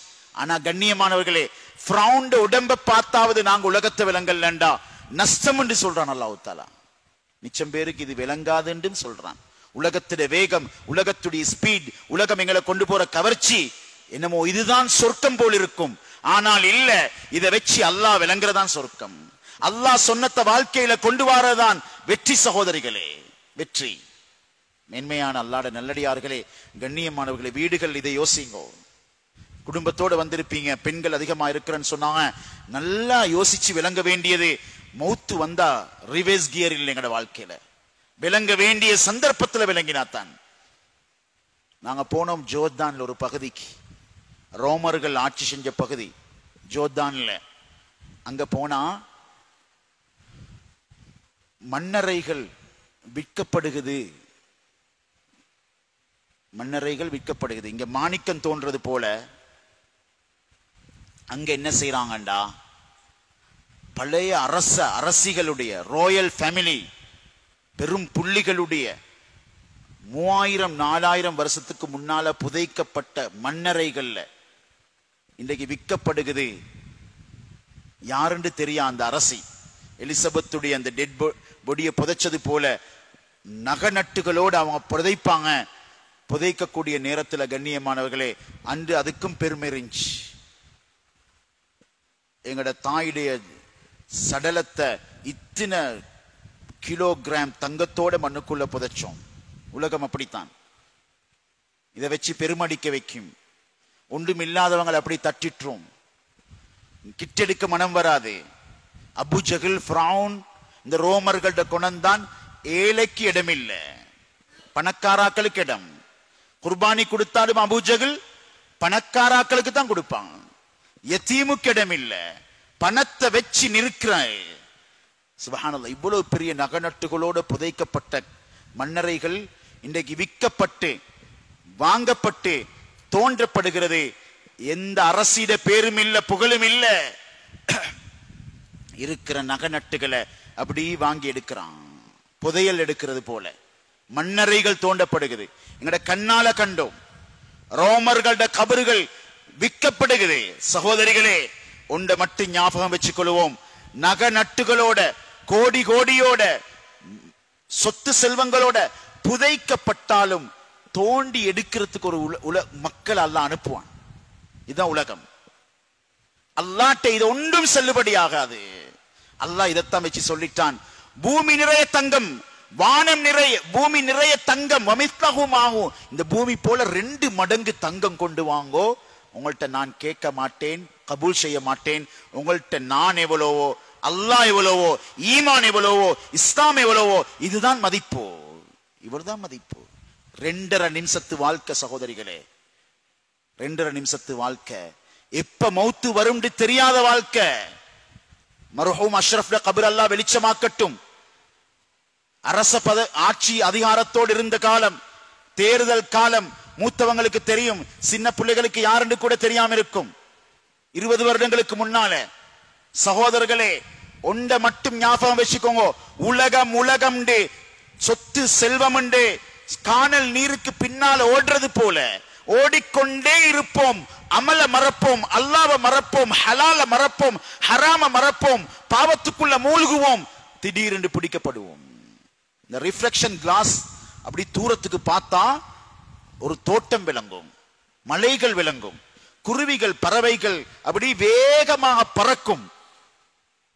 S1: ஆனா கண்ணியமானவர்களே, ஃபிரௌன் உடம்ப பார்த்தாவது நாங்க உலகத்தை விளங்கலண்டா நஷ்டம் என்று சொல்றான் அல்லாஹ் தஆலா. மிச்சம் பேருக்கு இது விளங்காது என்று சொல்றான். உலகத்துடைய வேகம், உலகத்துடைய ஸ்பீட், உலகம் எங்களை கொண்டு போற கவர்ச்சி என்னமோ இதுதான் சொர்க்கம் போல் இருக்கும். ஆனால் இல்ல, இதை வச்சு அல்லாஹ் விளங்குறதான் சொர்க்கம். அல்லாஹ் சொன்னத வாழ்க்கையில கொண்டு வரதான் வெற்றி. சகோதரிகளே, வெற்றி. மேன்மையான அல்லாஹ்வுடைய நல்லடியார்களே, கண்ணியமானவர்களே, வீடுகள் இதை யோசிங்கோ. குடும்பத்தோடு வந்திருப்பீங்க, பெண்கள் அதிகமா இருக்கிறேன்னு சொன்னாங்க. நல்லா யோசிச்சு விளங்க வேண்டியது, மௌத்து வந்தா ரிவர்ஸ் கியர் இல்லை எங்கட வாழ்க்கையில. விளங்க வேண்டிய சந்தர்ப்பத்துல விளங்கினாத்தான். நாங்க போனோம் ஜோர்தான்ல ஒரு பகுதிக்கு, ரோமர்கள் ஆட்சி செஞ்ச பகுதி ஜோர்தான்ல. அங்க போனா மண்ணறைகள் விற்கப்படுகிறது, மண்ணறைகள் விற்கப்படுகிறது. இங்க மாணிக்கம் தோன்றது போல அங்க என்ன செய்யறாங்கண்டா, பழைய அரசிகளுடைய ரோயல் ஃபேமிலி, பெரும் புள்ளிகளுடைய 3000-4000 வருஷத்துக்கு முன்னால புதைக்கப்பட்ட மண்ணறைகள்ல இன்றைக்கு விற்கப்படுகிறது. யாருன்னு தெரியா அந்த அரசி எலிசபெத்துடைய அந்த டெட் பொடியை புதைச்சது போல நகநட்டுகளோடு அவங்க புதைப்பாங்க. புதைக்கக்கூடிய நேரத்தில் கண்ணியமானவர்களே, அன்று அதுக்கும் பெருமை இருந்துச்சு. எங்கட தாயுடைய சடலத்தை இத்தனை கிலோகிராம் தங்கத்தோட மண்ணுக்குள்ள புதைச்சோம். உலகம் அப்படித்தான். இதை வச்சு பெருமடிக்க வைக்கும். ஒன்றும் இல்லாதவங்களை அப்படி தட்டிற்றோம். கிட்டெடுக்க மனம் வராது. அபு ஜஹல், ஃபிரௌன், இந்த ரோமர்கள்ட குணம்தான். ஏழைக்கு இடம் இல்லை, பணக்காராக்களுக்கு இடம். குர்பானி கொடுத்தாலும் அபு ஜஹல் பணக்காராக்களுக்கு தான் கொடுப்பாங்க. யதீமுக்கு இடம் இல்லை. பணத்தை வச்சு நிற்கிறாய். சுப்ஹானல்லாஹ். இவ்வளவு பெரிய நகநட்டுகளோடு புதைக்கப்பட்ட மன்னரைகள் இன்றைக்கு விற்கப்பட்டு வாங்கப்பட்டு தோன்றப்படுகிறது. எந்த அரசிட பேரும் இல்ல, புகழும் இல்ல. இருக்கிற நகநட்டுகளை அப்படி வாங்கி எடுக்கிறான். புதையல் எடுக்கிறது போல மன்னரைகள் தோண்டப்படுகிறது. எங்கட கண்ணால கண்டோம். ரோமர்களோட கபறுகள் விற்கப்படுகிறது. சகோதரிகளே, ஒன்றை மட்டும் ஞாபகம் வச்சுக் கொள்வோம். நகநட்டுகளோட, கோடி கோடியோட, சொத்து செல்வங்களோட புதைக்கப்பட்டாலும் தோண்டி எடுக்கிறதுக்கு ஒரு மக்கள் அல்லாஹ் அனுப்புவான். இதுதான் உலகம். அல்லாஹ்ட்ட இது ஒன்றும் செல்லுபடி ஆகாது. அல்லாஹ் இதைத்தான் வச்சு சொல்லிட்டான். பூமி நிறைய தங்கம், வானம் நிறைய, பூமி நிறைய தங்கம், வமித்லஹுமாகும், இந்த பூமி போல 2 மடங்கு தங்கம் கொண்டு வாங்கோ. உங்கள்கிட்ட நான் கேட்க மாட்டேன், கபூல் செய்ய மாட்டேன். உங்கள்கிட்ட நான் எவ்வளவோ, அல்லாஹ் எவ்வளவோ, ஈமான் எவ்வளவோ, இஸ்லாம் எவ்வளவோ, இதுதான் மதிப்பு. இவ்வளவுதான் மதிப்பு. 2.5 நிமிஷத்து வாழ்க்கை சகோதரிகளே, 2.5 நிமிஷத்து வாழ்க்கை. எப்ப மௌத்து வரும் தெரியாத வாழ்க்கை. மர்ஹூம் அஷ்ரஃப்ல கபர் அல்லாஹ் வெளிச்சமாக்கட்டும். அரச ஆட்சி அதிகாரத்தோடு இருந்த காலம், தேர்தல் காலம். மூத்தவங்களுக்கு தெரியும், சின்ன பிள்ளைகளுக்கு யாருன்னு கூட தெரியாம இருக்கும். 20 வருடங்களுக்கு முன்னால. சகோதரர்களே, ஒன்றை மட்டும் ஞாபகம் வச்சுக்கோங்க. உலகம் உலகம் சொத்து செல்வம் காணல் நீருக்கு பின்னால ஓடுறது போல ஓடிக்கொண்டே இருப்போம். அமல மறப்போம், அல்லாஹ்வை மறப்போம், ஹலால மறப்போம், ஹராம மறப்போம், பாவத்துக்குள்ள மூழ்குவோம், திடீரென்று பிடிக்கப்படுவோம். இந்த ரிஃப்ளெக்ஷன் கிளாஸ் அப்படி தூரத்துக்கு பார்த்தா ஒரு தோட்டம் விளங்கும், மலைகள் விளங்கும், குருவிகள், பறவைகள் அப்படி வேகமாக பறக்கும்.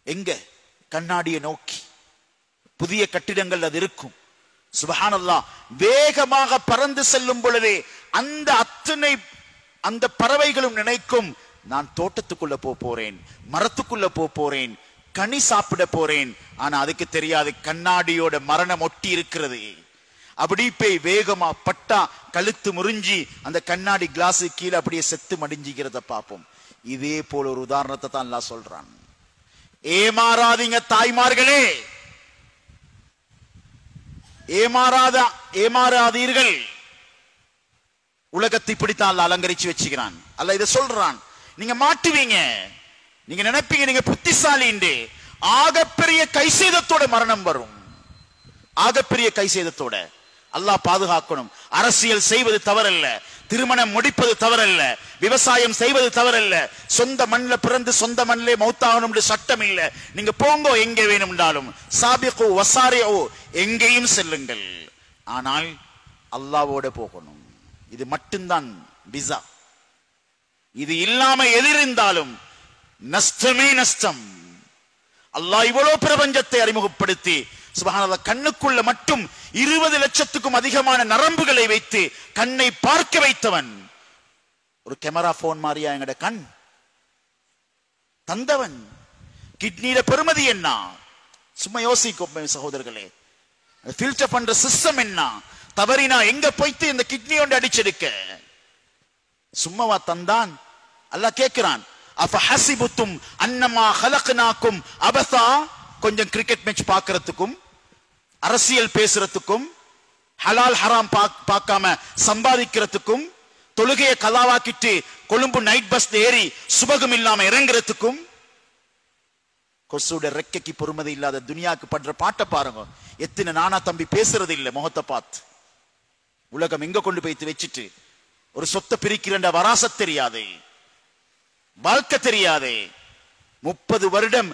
S1: எங்க? கண்ணாடியை நோக்கி. புதிய கட்டிடங்கள் அது இருக்கும். சுப்ஹானல்லாஹ். வேகமாக பறந்து செல்லும் பொழுதே அந்த பறவைகளும் நினைக்கும், நான் தோட்டத்துக்குள்ள போறேன், மரத்துக்குள்ள போறேன், கனி சாப்பிட போறேன். ஆனா அதுக்கு தெரியாது கண்ணாடியோட மரணம் ஒட்டி இருக்கிறது. அப்படி போய் வேகமா பட்டா கழுத்து முறிஞ்சி அந்த கண்ணாடி கிளாஸ் கீழே அப்படியே செத்து மடிஞ்சிக்கிறத பார்ப்போம். இதே போல ஒரு உதாரணத்தை தான் அல்லாஹ் சொல்றான். ஏமாறாதீங்க தாய்மார்களே, ஏமாறாதீர்கள். உலகத்தை இப்படித்தான் அல்லாஹ் அலங்கரிச்சு வச்சுக்கிறான். அல்லாஹ் இதை சொல்றான். நீங்க மாட்டுவீங்க, நீங்க நினைப்பீங்க நீங்க புத்திசாலி. ஆகப்பெரிய கைசேதத்தோட மரணம் வரும். ஆகப்பெரிய கைசேதத்தோட. அல்லாஹ் பாதுகாக்கணும். அரசியல் செய்வது தவறல்ல, திருமணம் முடிப்பது தவறல்ல, விவசாயம் செய்வது தவறல்ல. சொந்த மண்ணில் பிறந்து சொந்த மண்ணிலே மௌத்தாகணும் சட்டம் இல்ல. நீங்க போங்கோ, எங்கே வேணும்னாலும். சாபிகு வசாரியோ, எங்கேயும் செல்லுங்கள். ஆனால் அல்லாஹ்வோட போகணும். இது மட்டும்தான் விசா. இது இல்லாம எதிர்ந்தாலும் நஷ்டமே நஷ்டம். அல்லாஹ் இவ்வளவு பிரபஞ்சத்தை அறிமுகப்படுத்தி சுப்ஹானல்லாஹ் கண்ணுக்குள்ள மட்டும் 20 லட்சத்துக்கும் அதிகமான நரம்புகளை வைத்து கண்ணை பார்க்க வைத்தவன். ஒரு கேமரா போன் மாதிரியா எங்கட கண் தந்தவன். கிட்னியில பெருமதி என்ன? சும்மா யோசிக்கும் சகோதரர்களே. ஃபில்டர் பண்ற சிஸ்டம் என்ன? தவறினா எங்க போய்த்து இந்த கிட்னி ஒன்று அடிச்செடுக்க? சும்மாவா தந்தான்? அல்லாஹ் கேட்கிறான், அஃபஹஸிபுத்தும் அன்னமா ஹலக்னாக்கும் அபஸா. கொஞ்சம் கிரிக்கெட் மேட்ச் பார்க்கறதுக்கும், அரசியல் பேசுறதுக்கும், ஹலால் ஹராம் பார்க்காம சம்பாதிக்கிறதுக்கும், தொழுகையை கலாவாக்கிட்டு கொழும்பு நைட் பஸ் ஏறி சுபகம் இல்லாம இறங்குறதுக்கும், கொசுட ரெக்கைக்கு பொறுமதி இல்லாத துனியாக்கு படுற பாட்டை பாருங்க. எத்தனை நானா தம்பி பேசுறது இல்லை முகத்தை பார்த்து. உலகம் எங்க கொண்டு போய் வச்சுட்டு ஒரு சொத்தை பிரிக்கிறண்ட வராசத் தெரியாதே, வாழ்க்கை தெரியாதே. 30 வருடம்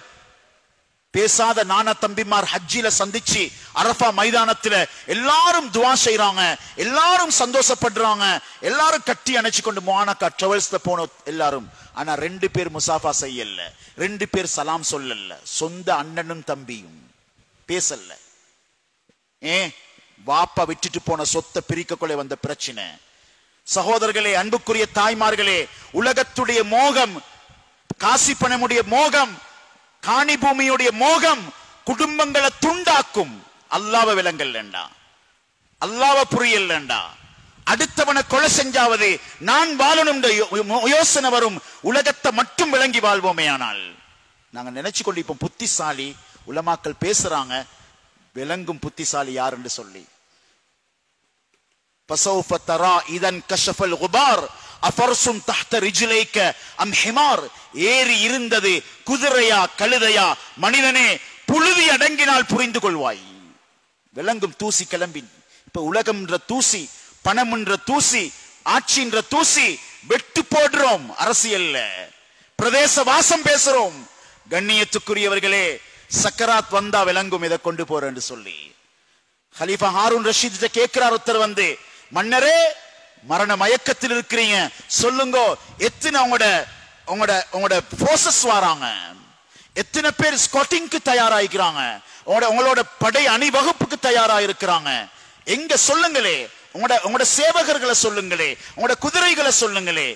S1: பேசாத நானா தம்பிமார் ஹஜ்ஜில சந்திச்சு அரஃபா மைதானத்துல எல்லாரும் துஆ செய்றாங்க, எல்லாரும் சந்தோஷப்படுறாங்க, எல்லாரும் கட்டி அணைச்சு கொண்டு முஆனகா டிராவல்ஸ்ல போன எல்லாரும். ஆனா 2 பேர் முசாஃபா செய்யல, 2 பேர் சலாம் சொல்லல. சொந்த அண்ணனும் தம்பியும் பேசல. வாப்பா விட்டுட்டு போன சொத்தை பிரிக்கக்குள்ளே வந்த பிரச்சனை. சகோதரர்களே, அன்புக்குரிய தாய்மார்களே, உலகத்துடைய மோகம், காசி பணமுடைய மோகம், காணி பூமியுடைய மோகம் குடும்பங்களை துண்டாக்கும். அல்லாஹ்வை விளங்கல்லண்டா, அல்லாஹ்வை புரியல்லண்டா, அடுத்தவனை கொலை செஞ்சாவது நான் வாழணும் யோசனை வரும். உலகத்தை மட்டும் விளங்கி வாழ்வோமே. ஆனால் நாங்க நினைச்சு கொண்டு இப்ப புத்திசாலி உலமாக்கள் பேசுறாங்க, விளங்கும் புத்திசாலி யார் என்று சொல்லி. فسوف ترى اذا انكشف الغبار افرس تحت رجليك ام حمار. ஏறி இருந்தது குதிரையா கழுதையா? மனிதனே, புழுதி அடங்கினால் புரிந்து கொள்வாய். விளங்கும் தூசி கிளம்பி. இப்ப உலகம்ன்ற தூசி, பணம்ன்ற தூசி, ஆட்சின்ற தூசி வெட்டு போடுறோம். அரசியல்ல பிரதேச வாசம் பேசுறோம். கண்ணியத்துக்குரியவர்களே, சக்கராத் வந்தா விளங்கும் இதை கொண்டு போறேன்னு சொல்லி. ஹலீஃபா ஹாரூன் ரஷீத் கேட்கிறார் ஒருத்தர் வந்து, மன்னரே மரண மயக்கத்தில் இருக்கிறீங்க, சொல்லுங்க எத்தனை உங்களோட போர்சஸ் வராங்க, எத்தனை பேர் ஸ்காட்டிங்க்கு தயாராகிறாங்க, உங்களோட படை அணிவகுப்புக்கு தயாரா இருக்கிறாங்க, எங்க சொல்லுங்களே, உங்களோட சேவகர்களை சொல்லுங்களே, உங்களோட குதிரைகளை சொல்லுங்களே.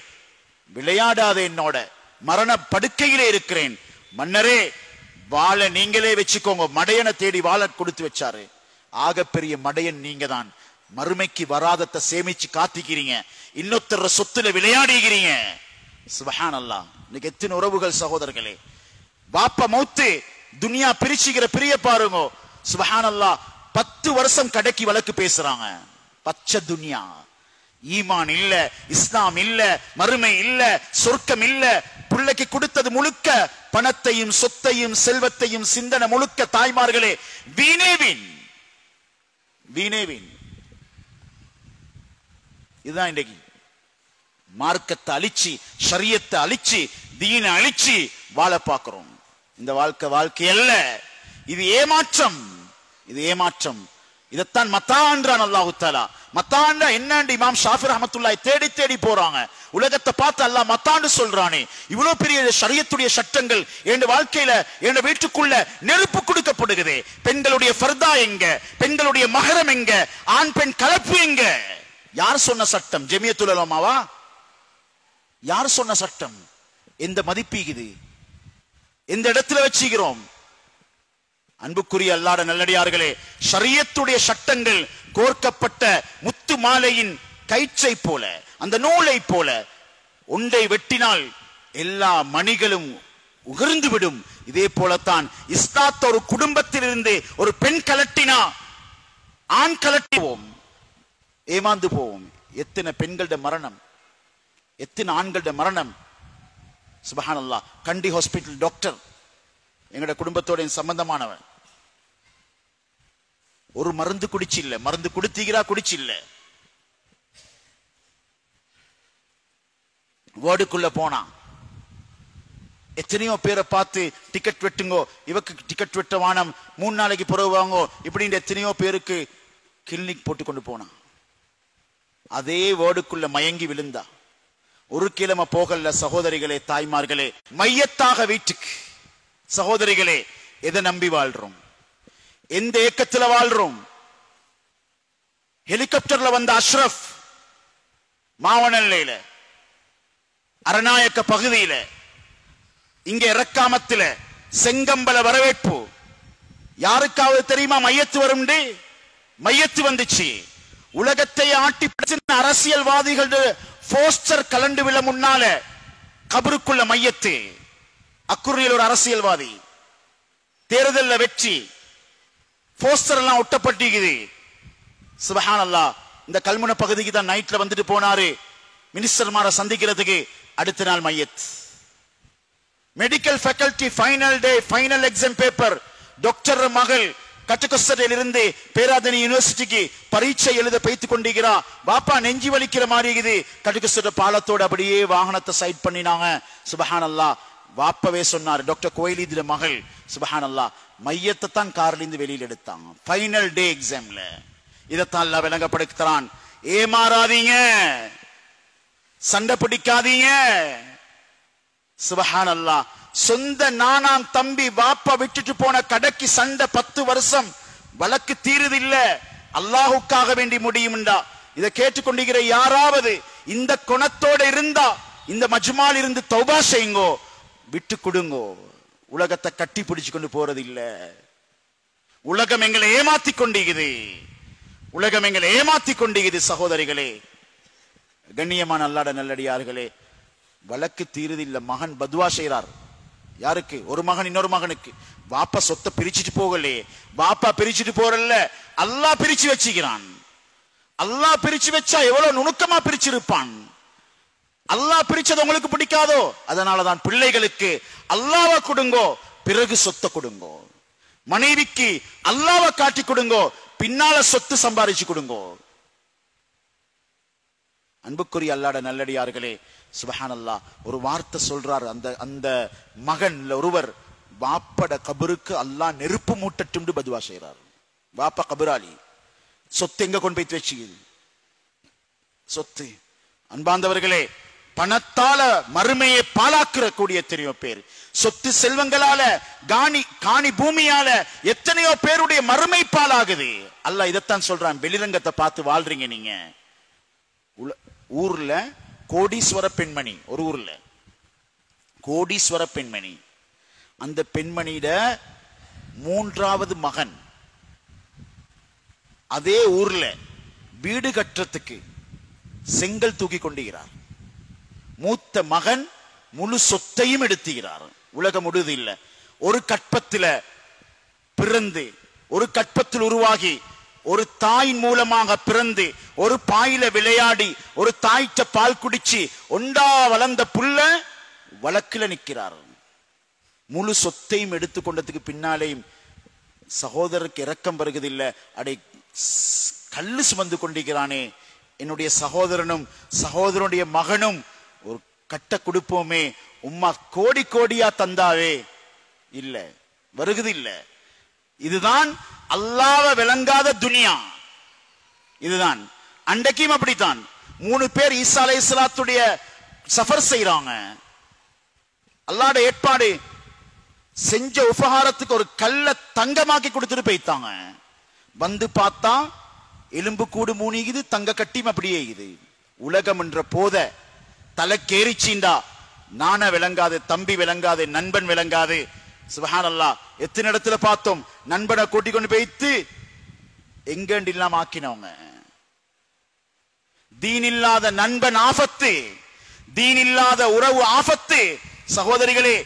S1: விளையாடாத, என்னோட மரண படுக்கையிலே இருக்கிறேன். மன்னரே, வாளை நீங்களே வச்சுக்கோங்க. மடையனை தேடி வாளை கொடுத்து வச்சாரு. ஆகப்பெரிய மடையன் நீங்க தான். மறுமைக்கு வராதத்தை சேமிச்சு காத்திக்கிறீங்க, இன்னொருத்தர சொத்துல விளையாடுகிறீங்க. சுப்ஹானல்லாஹ். இன்னைக்கு எத்தனை உறவுகள் சகோதரர்களே, பாப்பா மௌத்து, துனியா பிரிச்சுக்கிற பிரிய பாருங்க. சுப்ஹானல்லாஹ். 10 வருஷம் கடைக்கு வழக்கு பேசுறாங்க. பச்சை துனியா, ஈமான் இல்ல, இஸ்லாம் இல்ல, மறுமை இல்ல, சொர்க்கம் இல்ல. பிள்ளைக்கு கொடுத்தது முழுக்க பணத்தையும் சொத்தையும் செல்வத்தையும் சிந்தனை முழுக்க தாய்மார்களே வீணேவின் வீணேவின். இதுதான் இன்றைக்கு மார்க்கத்தை அழிச்சு, ஷரியத்தை அழிச்சு, தீனை அழிச்சு வாழ பார்க்கிறோம். இந்த வாழ்க்கை அல்ல, இது ஏமாற்றம், இது ஏமாற்றம். இதைத்தான் மத்தான்றான் அல்லாஹு தஆலா. மத்தாண்டா என்னன்னு இமாம் ஷாஃபி ரஹ்மத்துல்லாஹி தேடி தேடி போறாங்க. உலகத்தை பார்த்து அல்லாஹ் மத்தாண்டு சொல்றானே, இவ்வளவு பெரிய ஷரியத்துடைய சட்டங்கள் என் வாழ்க்கையில, என் வீட்டுக்குள்ள நெருப்பு கொடுக்கப்படுகிறது. பெண்களுடைய ஃபர்தா எங்க, பெண்களுடைய மஹரம் எங்க, ஆண் பெண் கலப்பு எங்க? யார் சொன்ன சட்டம்? ஜமியத்துல் உலமாவா? யார் சொன்ன சட்டம்? எந்த மதிப்பீகுது? எந்த இடத்துல வச்சுக்கிறோம்? அன்புக்குரிய அல்லாஹ்வுடைய நல்லடியார்களே, ஷரியத்துடைய சட்டங்கள் கோர்க்கப்பட்ட முத்து மாலையின் கயிற்றை போல, அந்த நூலை போல, ஒன்றை வெட்டினால் எல்லா மணிகளும் உகர்ந்து விடும். இதே போலத்தான் இஸ்லாத் ஒரு குடும்பத்திலிருந்து ஒரு பெண் கலட்டினா ஆண் கலட்டுவோம், ஏமாந்து போவோம். எத்தனை பெண்களோட மரணம், எத்தனை ஆண்களோட மரணம். சுப்ஹானல்லாஹ். கண்டி ஹாஸ்பிட்டல் டாக்டர் எங்களோட குடும்பத்தோட சம்பந்தமானவன். ஒரு மருந்து குடிச்சு இல்ல, மருந்து குடுத்தீங்களா குடிச்சு இல்ல. வார்டுக்குள்ள போனா எத்தனையோ பேரை பார்த்து டிக்கெட் வெட்டுங்கோ, இவக்கு டிக்கெட் வெட்ட வானம், 3 நாளைக்கு பிறகு வாங்கோ, இப்படின்ற எத்தனையோ பேருக்கு கிளினிக் போட்டு கொண்டு போனா. அதே வார்டுக்குள்ள மயங்கி விழுந்தா. ஒரு கிழமை போகல சகோதரிகளே, தாய்மார்களே, மையத்தாக வீட்டுக்கு. சகோதரிகளே, எதை நம்பி வாழ்றோம்? எந்த ஏக்கத்துல வாழ்றோம்? ஹெலிகாப்டர்ல வந்த அஷ்ரப் மாவனல்லையில, அரநாயக்க பகுதியில, இங்க இறக்காமத்தில செங்கம்பல வரவேற்பு. யாருக்காவது தெரியுமா மையத்து வரும்? மையத்து வந்துச்சு. உலகத்தை ஆட்டி அரசியல்வாதிகள் போஸ்டர் கலண்டு விழ முன்னால கபருக்குள்ள மையத்து. அக்குரியில் ஒரு அரசியல்வாதி தேர்தல்ல வெற்றி, போஸ்டர் எல்லாம் ஒட்டப்பட்டிருக்குது. சுப்ஹானல்லாஹ். இந்த கல்முனை பகுதிக்கு தான் நைட்ல வந்துட்டு போனாரு மினிஸ்டர்மார சந்திக்கிறதுக்கு. அடுத்த நாள் மையத். Medical faculty final day, final exam paper. Doctor மகள் கட்டுக்கொஸ்டரில் இருந்து பேராதனி யூனிவர்சிட்டிக்கு பரீட்சை எழுத பைத்துக் கொண்டிருக்கிறா. பாப்பா நெஞ்சி வலிக்கிற மாதிரி இருக்குது. கட்டுக்கொஸ்டர் பாலத்தோடு அப்படியே வாகனத்தை சைட் பண்ணினாங்க. சுப்ஹானல்லாஹ். வாப்பவே சொன்னார், டாக்டர் கோயிலிதில மகள் சுப்ஹானல்லாஹ் மையத்தை தான் கார்ல இருந்து வெளியில எடுத்தாங்க ஃபைனல் டே எக்ஸாம்ல. இதைத்தான் அல்லாஹ் விளங்கப்படுத்துறான், ஏமாறாதீங்க, சண்டை பிடிக்காதீங்க. சுப்ஹானல்லாஹ் சொந்த நானாம் தம்பி வாப்பா விட்டுட்டு போன கடைக்கு சண்டை 10 வருஷம் வழக்கு தீருது இல்ல, அல்லாஹுக்காக வேண்டி முடியும்டா. இதை கேட்டுக்கொண்டிருக்கிற யாராவது இந்த குணத்தோட இருந்தா இந்த மஜ்மால் இருந்து தௌபா செய்யுங்கோ, விட்டு கொடுங்கோ. உலகத்தை கட்டி பிடிச்சு கொண்டு போறது இல்ல. உலகம் எங்களை ஏமாத்தி கொண்டிருக்குது, உலகம் எங்களை ஏமாத்தி கொண்டிருக்குது. சகோதரிகளே, கண்ணியமான அல்லாஹ்வுடைய நல்லடியார்களே, வழக்கு தீருது இல்ல. மகன் பத்வா செய்றார். யாருக்கு? ஒரு மகன் இன்னொரு மகனுக்கு. வாப்பா சொத்தை பிரிச்சுட்டு போகலையே, வாப்பா பிரிச்சுட்டு போறல்ல, அல்லாஹ் பிரிச்சு வச்சுக்கிறான். அல்லாஹ் பிரிச்சு வச்சா எவ்வளவு நுணுக்கமா பிரிச்சிருப்பான். அல்லாஹ் பிரிச்சது உங்களுக்கு பிடிக்காதோ, அதனாலதான் பிள்ளைகளுக்கு அல்லாஹ்வை கொடுங்கோ, பிறகு சொத்தை கொடுங்கோ. மனைவிக்கு அல்லாஹ்வை காட்டி கொடுங்கோ, பின்னால சொத்து சம்பாதிச்சு கொடுங்கோ. அன்புக்குரிய அல்லாஹ்வுடைய நல்லடியார்களே, சுப்ஹானல்லாஹ் ஒரு வார்த்தை சொல்றார். அந்த மகன் ஒருவர் வாப்பட கபருக்கு அல்லாஹ் நெருப்பு மூட்டட்டும் பதுவா செய்றார். வாப்பா கபராளி, சொத்து எங்க கொண்டு போய் வச்சுக்குது? சொத்து. அன்பாந்தவர்களே, பணத்தால மறுமையை பாலாக்குற கூடிய எத்தனையோ பேர், சொத்து செல்வங்களால காணி பூமியால எத்தனையோ பேருடைய மறுமை பாலாகுது. அல்லாஹ் இதைத்தான் சொல்றான், வெளிரங்கத்தை பார்த்து வாழ்றீங்க நீங்க. ஊர்ல கோடீஸ்வர பெண்மணி, ஒரு ஊர்ல கோடீஸ்வர பெண்மணி, அந்த பெண்மணியிட 3வது மகன் அதே ஊர்ல வீடு கட்டுறதுக்கு செங்கல் தூக்கி கொண்டுகிறார். மூத்த மகன் முழு சொத்தையும் எடுத்துகிறார். உலகம் முழுது இல்ல, ஒரு கற்பத்தில் பிறந்து, ஒரு கற்பத்தில் உருவாகி, ஒரு தாயின் மூலமாக பிறந்து, ஒரு பாயில விளையாடி, ஒரு தாய்ட்ட பால் குடிச்சு ஒண்டா வளர்ந்த புள்ள வழக்கில நிற்கிறார். முழு சொத்தையும் எடுத்துக்கொண்டதுக்கு பின்னாலேயும் சகோதரருக்கு இரக்கம் வருவதில்லை. அடை கல்லு சுமந்து கொண்டிருக்கிறானே, என்னுடைய சகோதரனும் சகோதரனுடைய மகனும் ஒரு கட்ட கொடுப்போமே, உம்மா கோடி கோடியா தந்தாவே, இல்ல வருகுது இல்ல. இதுதான் அல்லாஹ்வை விளங்காத துனியா. இதுதான் அன்றைக்கும் அப்படித்தான். 3 பேர் ஈசா அலைஹிஸ்ஸலாத்துடைய சஃபர் செய்றாங்க. அல்லாஹ்வுடைய ஏற்பாடு செஞ்ச உபகாரத்துக்கு ஒரு கல்ல தங்கமாக்கி கொடுத்துட்டு போய்த்தாங்க. வந்து பார்த்தா எலும்பு கூடு மூணிக்குது, தங்க கட்டியும் அப்படியே இது. உலகம் என்ற போத தலைக்கேறிச்சீண்டா நான விளங்காது, தம்பி விளங்காது, நண்பன் விளங்காது. சுப்ஹானல்லாஹ், எத்தனை இடத்துல பார்த்தோம் நண்பனை கூட்டிக் கொண்டு போய்த்து எங்கண்டு இல்லாம ஆக்கினவங்க. தீன் இல்லாத நண்பன் ஆபத்து, தீன் இல்லாத உறவு ஆபத்து. சகோதரிகளே,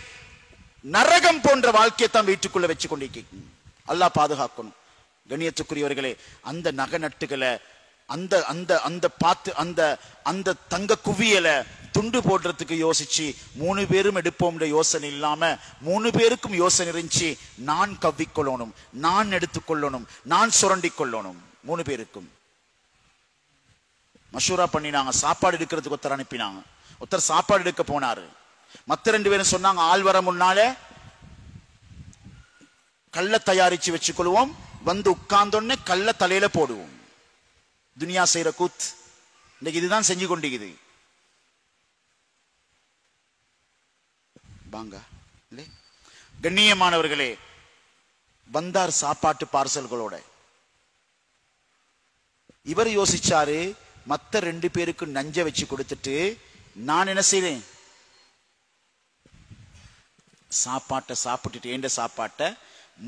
S1: நரகம் போன்ற வாழ்க்கையை தான் வீட்டுக்குள்ள வச்சு கொண்டிருக்க. அல்லாஹ் பாதுகாக்கணும். கண்ணியத்துக்குரியவர்களே, அந்த நகை நட்டுகளை, அந்த அந்த அந்த பார்த்து அந்த அந்த தங்க குவியலை துண்டு போடுறதுக்கு யோசிச்சு 3 பேரும் எடுப்போம் யோசனை இல்லாம 3 பேருக்கும் யோசனை இருந்துச்சு. நான் கவ்விக்கொள்ளணும், நான் எடுத்துக்கொள்ளணும், நான் சுரண்டி கொள்ளணும். 3 பேருக்கும் மஷூரா பண்ணினாங்க. சாப்பாடு எடுக்கிறதுக்கு ஒருத்தர் அனுப்பினாங்க. ஒருத்தர் சாப்பாடு எடுக்க போனாரு. மற்ற 2 பேரும் சொன்னாங்க, ஆள் வர முன்னாலே கல்ல தயாரிச்சு வச்சுக்கொள்வோம், வந்து உட்கார்ந்தோன்னு கல்ல தலையில போடுவோம். துனியா செய்யற கூத் இன்னைக்கு இதுதான் செஞ்சு கொண்டிருக்குது. கண்ணியமானவர்களே, வந்தார் சாப்பாட்டு பார்சல்களோட. இவர் யோசிச்சாரு, மத்த 2 பேருக்கு நஞ்ச வச்சு கொடுத்துட்டு நான் என்ன செய்றேன், சாப்பாட்டை சாப்பிட்டுட்டு ஏண்ட சாப்பாட்டை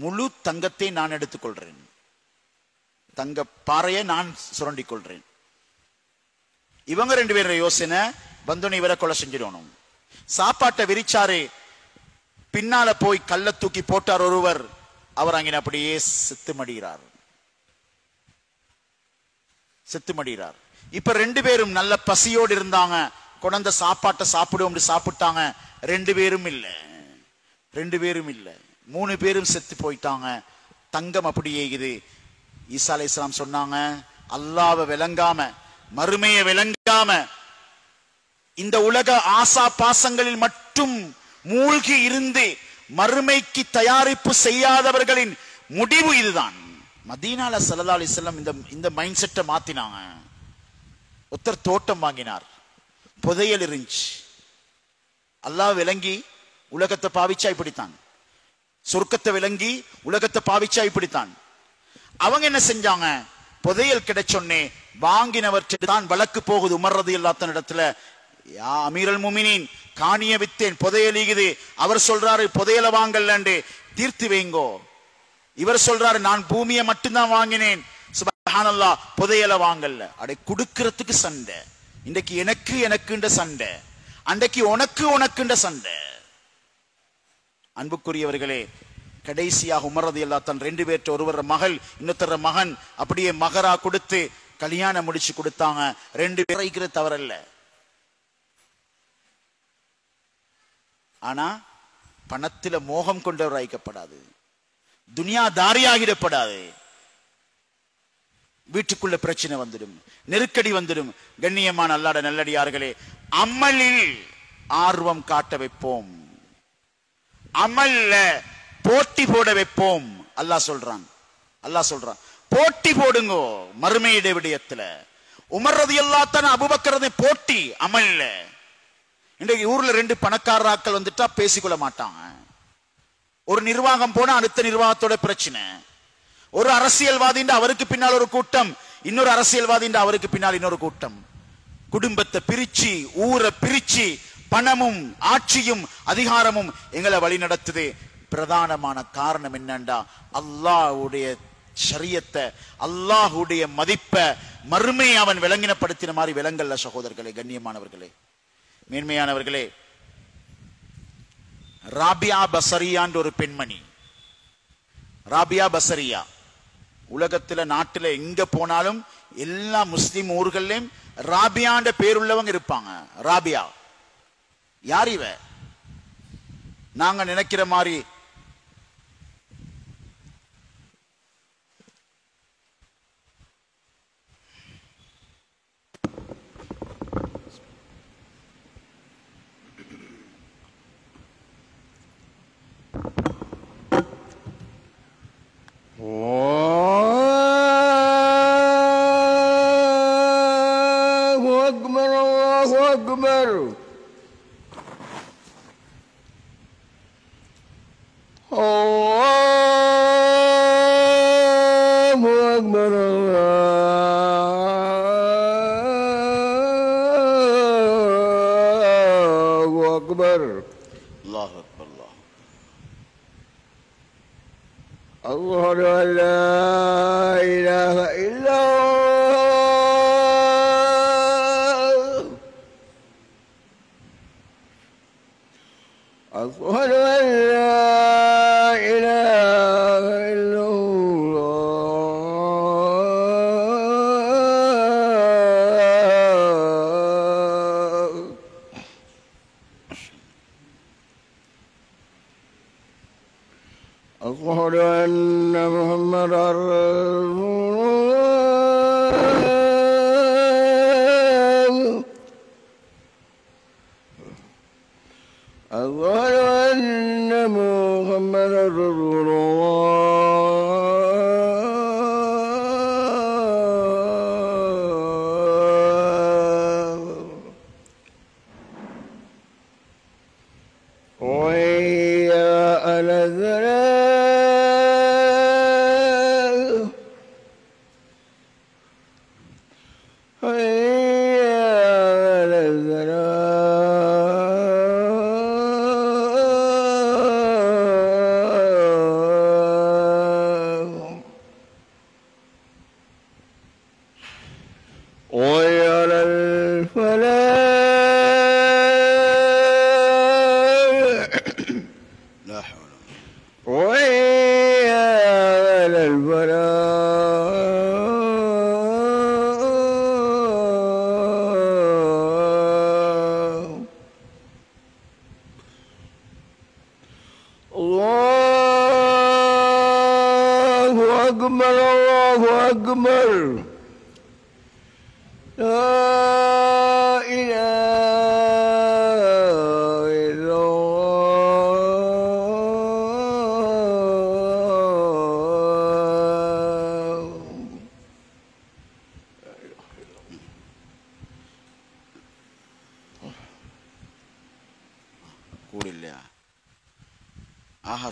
S1: முழு தங்கத்தை நான் எடுத்துக்கொள்றேன், தங்க பாறையை நான் சுரண்டிக் கொள்றேன். இவங்க 2 பேரும் யோசனை, வந்தோன்னு இவரை கொலை செஞ்சிடணும். சாப்பாட்டை விரிச்சாரு, பின்னால போய் கல்ல தூக்கி போட்டார் ஒருவர். அவர் அங்கே அப்படியே செத்து மடிகிறார், செத்து மடிகிறார். இப்ப 2 பேரும் நல்ல பசியோடு இருந்தாங்க. கொண்ட சாப்பாட்டை சாப்பிடுவோம் சாப்பிட்டாங்க. 2 பேரும் இல்ல, 2 பேரும் இல்ல, 3 பேரும் செத்து போயிட்டாங்க. தங்கம் அப்படியே இது. ஈசா அலைஹிஸ்ஸலாம் சொன்னாங்க, அல்லாஹ்வை விளங்காம, மறுமையை விளங்காம, இந்த உலக ஆசா பாசங்களில் மட்டும் மூழ்கி இருந்து மறுமைக்கு தயாரிப்பு செய்யாதவர்களின் முடிவு இதுதான். மதீனால ஸல்லல்லாஹு அலைஹி வஸல்லம் இந்த மைண்ட் செட்டை மாத்தினாங்க. ஒருத்தர் தோட்டம் வாங்கினார், புதையல் இருந்துச்சு. அல்லாஹ் விளங்கி உலகத்தை பாவிச்சா இப்படித்தான், சொர்க்கத்தை விளங்கி உலகத்தை பாவிச்சா இப்படித்தான். அவங்க என்ன செஞ்சாங்க, புதையல் கிடைச்சொன்னே வாங்கினவர் தான் வழக்கு போகுது உமர் ரலியல்லாஹு அன்ஹு இடத்துல. யா அமீரல் முஃமினீன், காணிய வித்தேன், புதையல் ஈகுது. அவர் சொல்றாரு புதையல வாங்கலன்னு, தீர்த்து வைங்கோ. இவர் சொல்றாரு நான் பூமியை மட்டும்தான் வாங்கினேன், சுப்ஹானல்லாஹ், புதையல வாங்கல. அடே குடுக்கிறதுக்கு சண்டை. இன்றைக்கு எனக்கு எனக்குன்ற சண்டை, அன்றைக்கு உனக்குன்ற சண்டை. அன்புக்குரியவர்களே, கடைசியாக உமர் ரலியல்லாஹு தன் 2 பேர்ட்ட ஒருவர் மகள் இன்னொருத்தர மகன் அப்படியே மகரா கொடுத்து கல்யாணம் முடிச்சு கொடுத்தாங்க. 2 பேர் தவறல்ல. ஆனா பணத்தில மோகம் கொண்டவர் ஆயிக்கப்படாது, துனியா தாரியாகிடப்படாது. வீட்டுக்குள்ள பிரச்சனை வந்துடும், நெருக்கடி வந்துடும். கண்ணியமான அல்லாஹ்வுடைய நல்லடியார்களே, அமலில் ஆர்வம் காட்ட வைப்போம், அமல்ல போட்டி போட வைப்போம். அல்லாஹ் சொல்றான் போட்டி போடுங்கோ மறுமையுடைய விடயத்துல. உமர் ரலியல்லாஹு அன்ஹு அபூபக்கர் போட்டி அமல்ல. இன்றைக்கு ஊர்ல 2 பணக்காரராக்கள் வந்துட்டா பேசிக்கொள்ள மாட்டாங்க. ஒரு நிர்வாகம் போனா அடுத்த நிர்வாகத்தோட பிரச்சனை. ஒரு அரசியல்வாதின்ற அவருக்கு பின்னால் ஒரு கூட்டம், இன்னொரு அரசியல்வாதின்ற அவருக்கு பின்னால் இன்னொரு கூட்டம். குடும்பத்தை பிரிச்சு, ஊரை பிரிச்சு, பணமும் ஆட்சியும் அதிகாரமும் எங்களை வழி நடத்துது. பிரதானமான காரணம் என்னண்டா, அல்லாஹ்வுடைய ஷரியத்தை, அல்லாஹ்வுடைய மதிப்பை, மறுமை அவன் விளங்கினப்படுத்தின மாதிரி விளங்கல்ல. சகோதரர்களே, கண்ணியமானவர்களே, மேன்மையானவர்களே, ராபியா பஸரியான்ற ஒரு பெண்மணி, ராபியா பஸரியா, உலகத்துல நாட்டுல எங்க போனாலும் எல்லா முஸ்லிம் ஊர்கள்லயும் ராபியான்ற பேருள்ளவங்க இருப்பாங்க. ராபியா யார் இவ? நாங்க நினைக்கிற மாதிரி
S2: لا إله إلا الله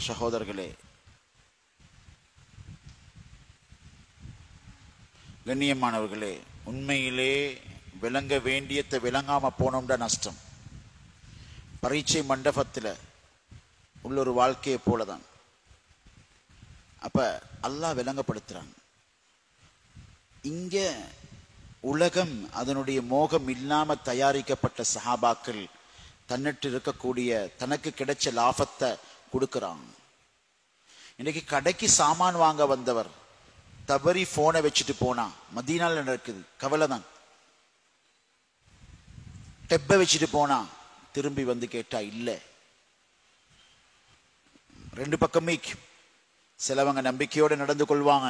S1: சகோதரர்களே, கண்ணியமானவர்களே, உண்மையிலே விளங்க வேண்டியதை விளங்காம போனோம்டா நஷ்டம். பரீட்சை மண்டபத்தில் உள்ள ஒரு வாழ்க்கையை போலதான். அப்ப அல்லாஹ் விளங்கப்படுத்துறான். இங்க உலகம் அதனுடைய மோகம் இல்லாம தயாரிக்கப்பட்ட சஹாபாக்கள் தன்னிட்டு இருக்கக்கூடிய தனக்கு கிடைச்ச லாபத்தை கொடுக்கிறான். இன்னைக்கு கடைக்கு சாமான் வாங்க வந்தவர் தவறி போனை வச்சுட்டு போனா மதீனால நடக்குது, கவலை தான். டெப்பை வச்சுட்டு போனா திரும்பி வந்து கேட்டா இல்ல. ரெண்டு பக்கமே சிலவங்க நம்பிக்கையோடு நடந்து கொள்வாங்க,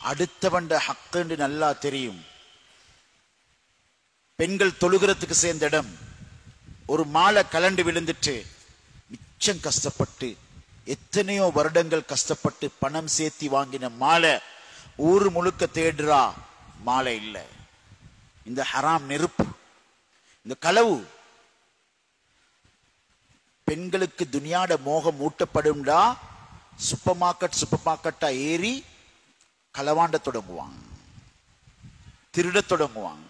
S1: அடுத்தவண்ட ஹக்குன்னு நல்லா தெரியும். பெண்கள் தொழுகிறதுக்கு சேர்ந்த இடம், ஒரு மாலை கலண்டு விழுந்துட்டு மிச்சம் கஷ்டப்பட்டு எத்தனையோ வருடங்கள் கஷ்டப்பட்டு பணம் சேர்த்தி வாங்கின மாலை ஊர் முழுக்க தேடுறா, மாலை இல்லை. இந்த ஹராம் நெருப்பு, இந்த களவு. பெண்களுக்கு துனியாட மோகம் ஊட்டப்படும்டா சூப்பர் மார்க்கெட்டா ஏறி களவாண்ட தொடங்குவாங்க, திருட தொடங்குவாங்க.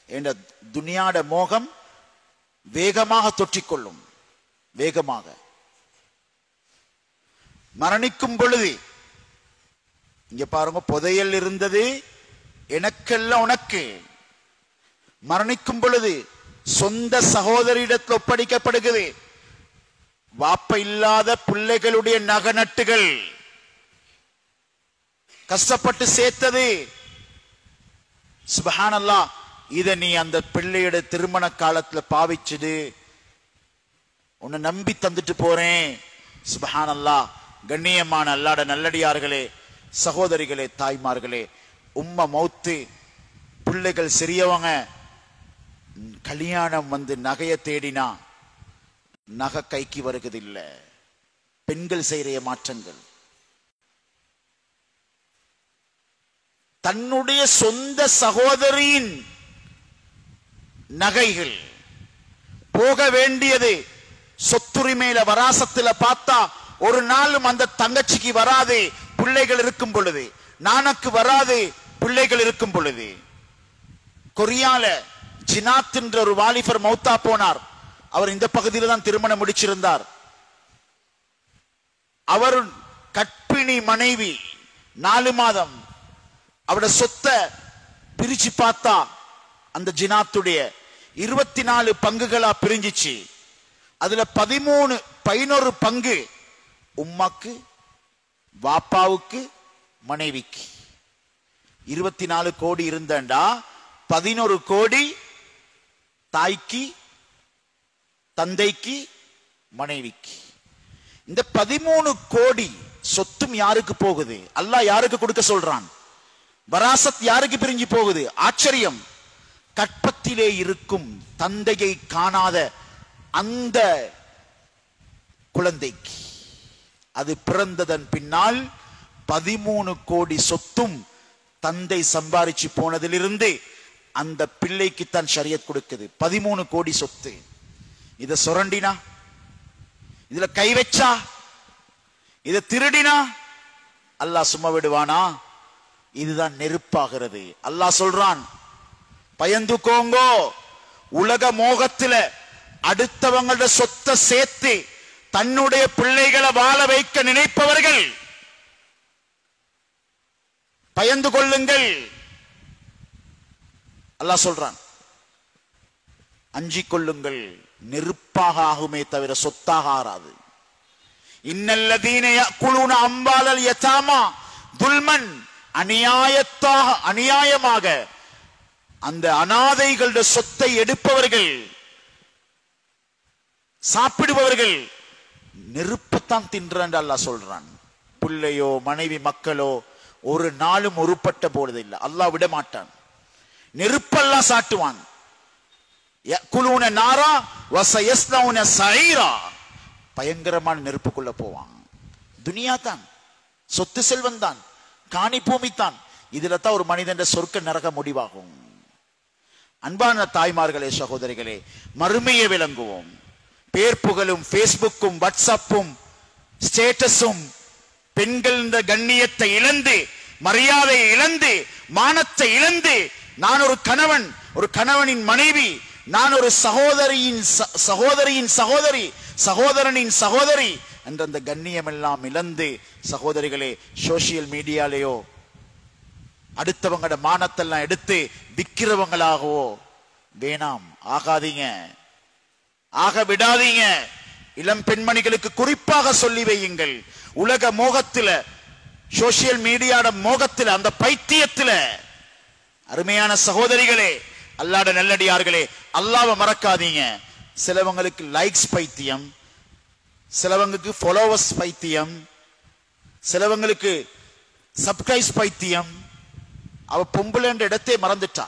S1: என்ற துனியாட மோகம் வேகமாக தொற்றிக்கொள்ளும். வேகமாக மரணிக்கும் பொழுது இங்க பாருங்க, புதையல் இருந்தது எனக்கெல்லாம் உனக்கு. மரணிக்கும் பொழுது சொந்த சகோதரிடத்தில் ஒப்படைக்கப்படுகிறது. வாப்ப இல்லாத பிள்ளைகளுடைய நகநட்டுகள் கஷ்டப்பட்டு சேர்த்தது. சுப்ஹானல்லாஹ், இத நீ அந்த பிள்ளையோட திருமண காலத்துல பாவிச்சுடு, உன்னை நம்பி தந்துட்டு போறேன். சுப்ஹானல்லாஹ். கண்ணியமான அல்லாஹ்ட நல்லடியார்களே, சகோதரிகளே, தாய்மார்களே, உம்மா மௌத்து, பிள்ளைகள் சிறியவங்க, கல்யாணம் வந்து நகைய தேடினா நகை கைக்கு வருகிறது இல்ல. பெண்கள் செய்கிற மாற்றங்கள், தன்னுடைய சொந்த சகோதரியின் நகைகள் போக வேண்டியது சொத்துரிமையில வராசத்துல பார்த்தா ஒரு நாளும் அந்த தங்கச்சிக்கு வராது பிள்ளைகள் இருக்கும் பொழுது, நானக்கு வராது பிள்ளைகள் இருக்கும் பொழுது. கொரியால ஜினாத் என்ற ஒரு வாலிபர் மௌத்தா போனார். அவர் இந்த பகுதியில் தான் திருமணம் முடிச்சிருந்தார். அவர் கற்பிணி மனைவி, 4 மாதம். அவருடைய சொத்தை பிரிச்சு பார்த்தா அந்த ஜினாத்துடைய 24 பங்குகளா பிரிஞ்சிச்சு. அதுல 11 பங்கு உம்மாக்கு, வாப்பாவுக்கு, மனைவிக்கு. 24 கோடி இருந்தண்டா 11 கோடி தாய்க்கு, தந்தைக்கு, மனைவிக்கு. இந்த 13 கோடி சொத்தும் யாருக்கு போகுது? அல்லாஹ் யாருக்கு கொடுக்க சொல்றான்? வராசத் யாருக்கு பிரிஞ்சு போகுது? ஆச்சரியம். கற்பத்திலே இருக்கும் தந்தையை காணாத அந்த குழந்தைக்கு, அது பிறந்ததன் பின்னால் 13 கோடி சொத்தும் தந்தை சம்பாரிச்சு போனதிலிருந்து அந்த பிள்ளைக்கு தான் ஷரியத் கொடுக்குது. 13 கோடி சொத்து. இத சுரண்டினா, இதுல கை வச்சா, இத திருடினா அல்லாஹ் சும்மா விடுவானா? இதுதான் நெருப்பாகிறது. அல்லாஹ் சொல்றான், பயந்துக்கோங்கோ. உலக மோகத்துல அடுத்தவங்களோட சொத்தை சேர்த்து தன்னுடைய பிள்ளைகளை வாழ வைக்க நினைப்பவர்கள் பயந்து கொள்ளுங்கள். அல்லாஹ் சொல்றான், அஞ்சிக் கொள்ளுங்கள். நெருப்பாக ஆகுமே தவிர சொத்தாக ஆறாது. இன்னல்லதீன யஅகுலூன அம்வாலல் யதாமா துல்மன், அநியாயமாக அந்த அனாதைகளுடைய சொத்தை எடுப்பவர்கள், சாப்பிடுபவர்கள் நெருப்பத்தான் தின்றான் அல்லாஹ் சொல்றான். பிள்ளையோ மனைவி மக்களோ ஒரு நாளும் உருப்பட்ட போறது இல்லை. அல்லாஹ் விட மாட்டான். நெருப்பெல்லாம் சாட்டுவான். யஅகுலூன நாரா வஸயஸ்லௌன ஸஈரா, பயங்கரமான நெருப்புக்குள்ள போவான். துனியா தான், சொத்து செல்வம் தான், காணி பூமி தான். இதுல தான் ஒரு மனிதன் சொர்க்க நரக முடிவாகும். அன்பான தாய்மார்களே, சகோதரிகளே, மறுமையை விளங்குவோம். பேர் புகழும் பேஸ்புக்கும் வாட்ஸ்அப்பும் ஸ்டேட்டஸும் பெண்கள் இந்த கண்ணியத்தை இழந்து, மரியாதையை இழந்து, மானத்தை இழந்து, நான் ஒரு கணவன், ஒரு கணவனின் மனைவி, நான் ஒரு சகோதரியின் சகோதரி, சகோதரனின் சகோதரி என்ற அந்த கண்ணியம் எல்லாம் இழந்து, சகோதரிகளே, சோசியல் மீடியாலேயோ அடுத்தவங்களோட மானத்தெல்லாம் எடுத்து விக்கிறவங்களாகவோ வேணாம், ஆகாதீங்க, ஆக விடாதீங்க. இளம் பெண்மணிகளுக்கு குறிப்பாக சொல்லி வையுங்கள். உலக மோகத்தில, சோசியல் மீடியாட மோகத்தில, அந்த பைத்தியத்தில, அருமையான சகோதரிகளே, அல்லாஹ்வுடைய நல்லடியார்களே, அல்லாஹ்வை மறக்காதீங்க. சிலவங்களுக்கு லைக்ஸ் பைத்தியம், சிலவங்களுக்கு ஃபாலோவர்ஸ் பைத்தியம், சிலவங்களுக்கு சப்ஸ்கிரைப் பைத்தியம். அவ பொம்பளைன்ற இடத்தை மறந்துட்டா.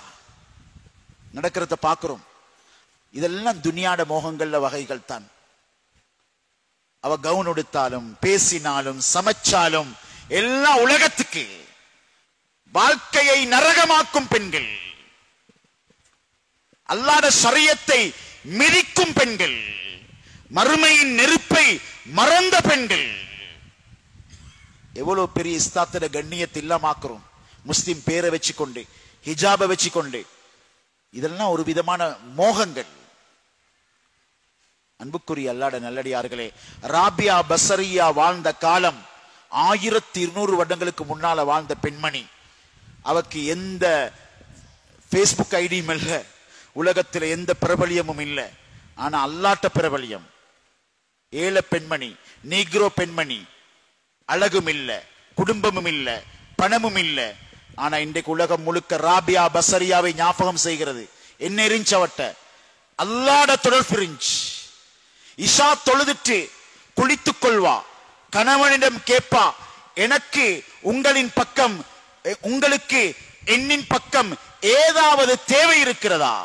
S1: நடக்கிறத பார்க்கிறோம். இதெல்லாம் துனியாட மோகங்கள்ல வகைகள் தான். அவ கவுன் உடுத்தாலும், பேசினாலும், சமைச்சாலும் எல்லாம் உலகத்துக்கு வாழ்க்கையை நரகமாக்கும் பெண்கள், அல்லாஹ்வுடைய ஷரியத்தை மிதிக்கும் பெண்கள், மறுமையின் நெருப்பை மறந்த பெண்கள். எவ்வளவு பெரிய இஸ்லாத்தோட கண்ணியத்தை இல்லாமாக்குறோம். முஸ்லிம் பேரை வச்சுக்கொண்டு, ஹிஜாபை வச்சுக்கொண்டு, இதெல்லாம் ஒரு விதமான மோகங்கள். அன்புக்குரிய அல்லாஹ்வுடைய நல்லடியார்களே, ராபியா பஸரியா வாழ்ந்த காலம் 1200 வருடங்களுக்கு முன்னால வாழ்ந்த பெண்மணி. அவருக்கு எந்த பேஸ்புக் ஐடியும் இல்ல, உலகத்தில் எந்த பிரபலியமும் இல்லை. ஆனா அல்லாட்ட பிரபலியம். ஏழை பெண்மணி, நீக்ரோ பெண்மணி, அழகும் இல்ல, குடும்பமும் இல்ல, பணமும் இல்ல. ஆனா இன்றைக்கு உலகம் முழுக்க ராபியா பஸரியாவை ஞாபகம் செய்கிறது. என்ன இருந்துச்சு அவட்ட? அல்லாட தொடர்பு இருந்துச்சு. இஷா தொழுதுட்டு குளித்துக் கொள்வா, கணவனிடம் கேட்பா, எனக்கு உங்களின் பக்கம், உங்களுக்கு என்னின் பக்கம் ஏதாவது தேவை இருக்கிறதா?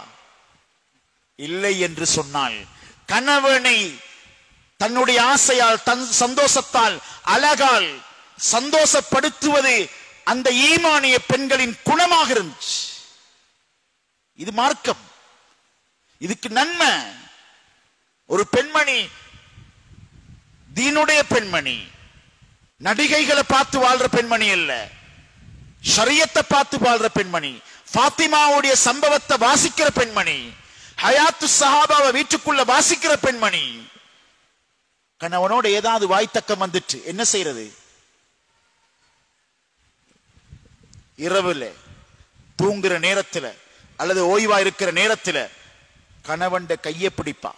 S1: இல்லை என்று சொன்னால் கணவனை தன்னுடைய ஆசையால், தன் சந்தோஷத்தால், அழகால் சந்தோஷப்படுத்துவது அந்த ஈமானிய பெண்களின் குணமாக இருந்துச்சு. இது மார்க்கம், இதுக்கு நன்மை. ஒரு பெண்மணி, தீனுடைய பெண்மணி, நடிகைகளை பார்த்து வாழ்ற பெண்மணி அல்ல, ஷரியத்தை பார்த்து வாழ்ற பெண்மணி, ஃபாத்திமாவுடைய சம்பவத்தை வாசிக்கிற பெண்மணி, ஹயாத்து சஹாபாவை வீட்டுக்குள்ள வாசிக்கிற பெண்மணி. கணவனோட ஏதாவது வாய்த்தக்கம் வந்துட்டு என்ன செய்யறது? இரவுல தூங்குற நேரத்துல அல்லது ஓய்வா இருக்கிற நேரத்துல கணவன் கையை பிடிப்பா.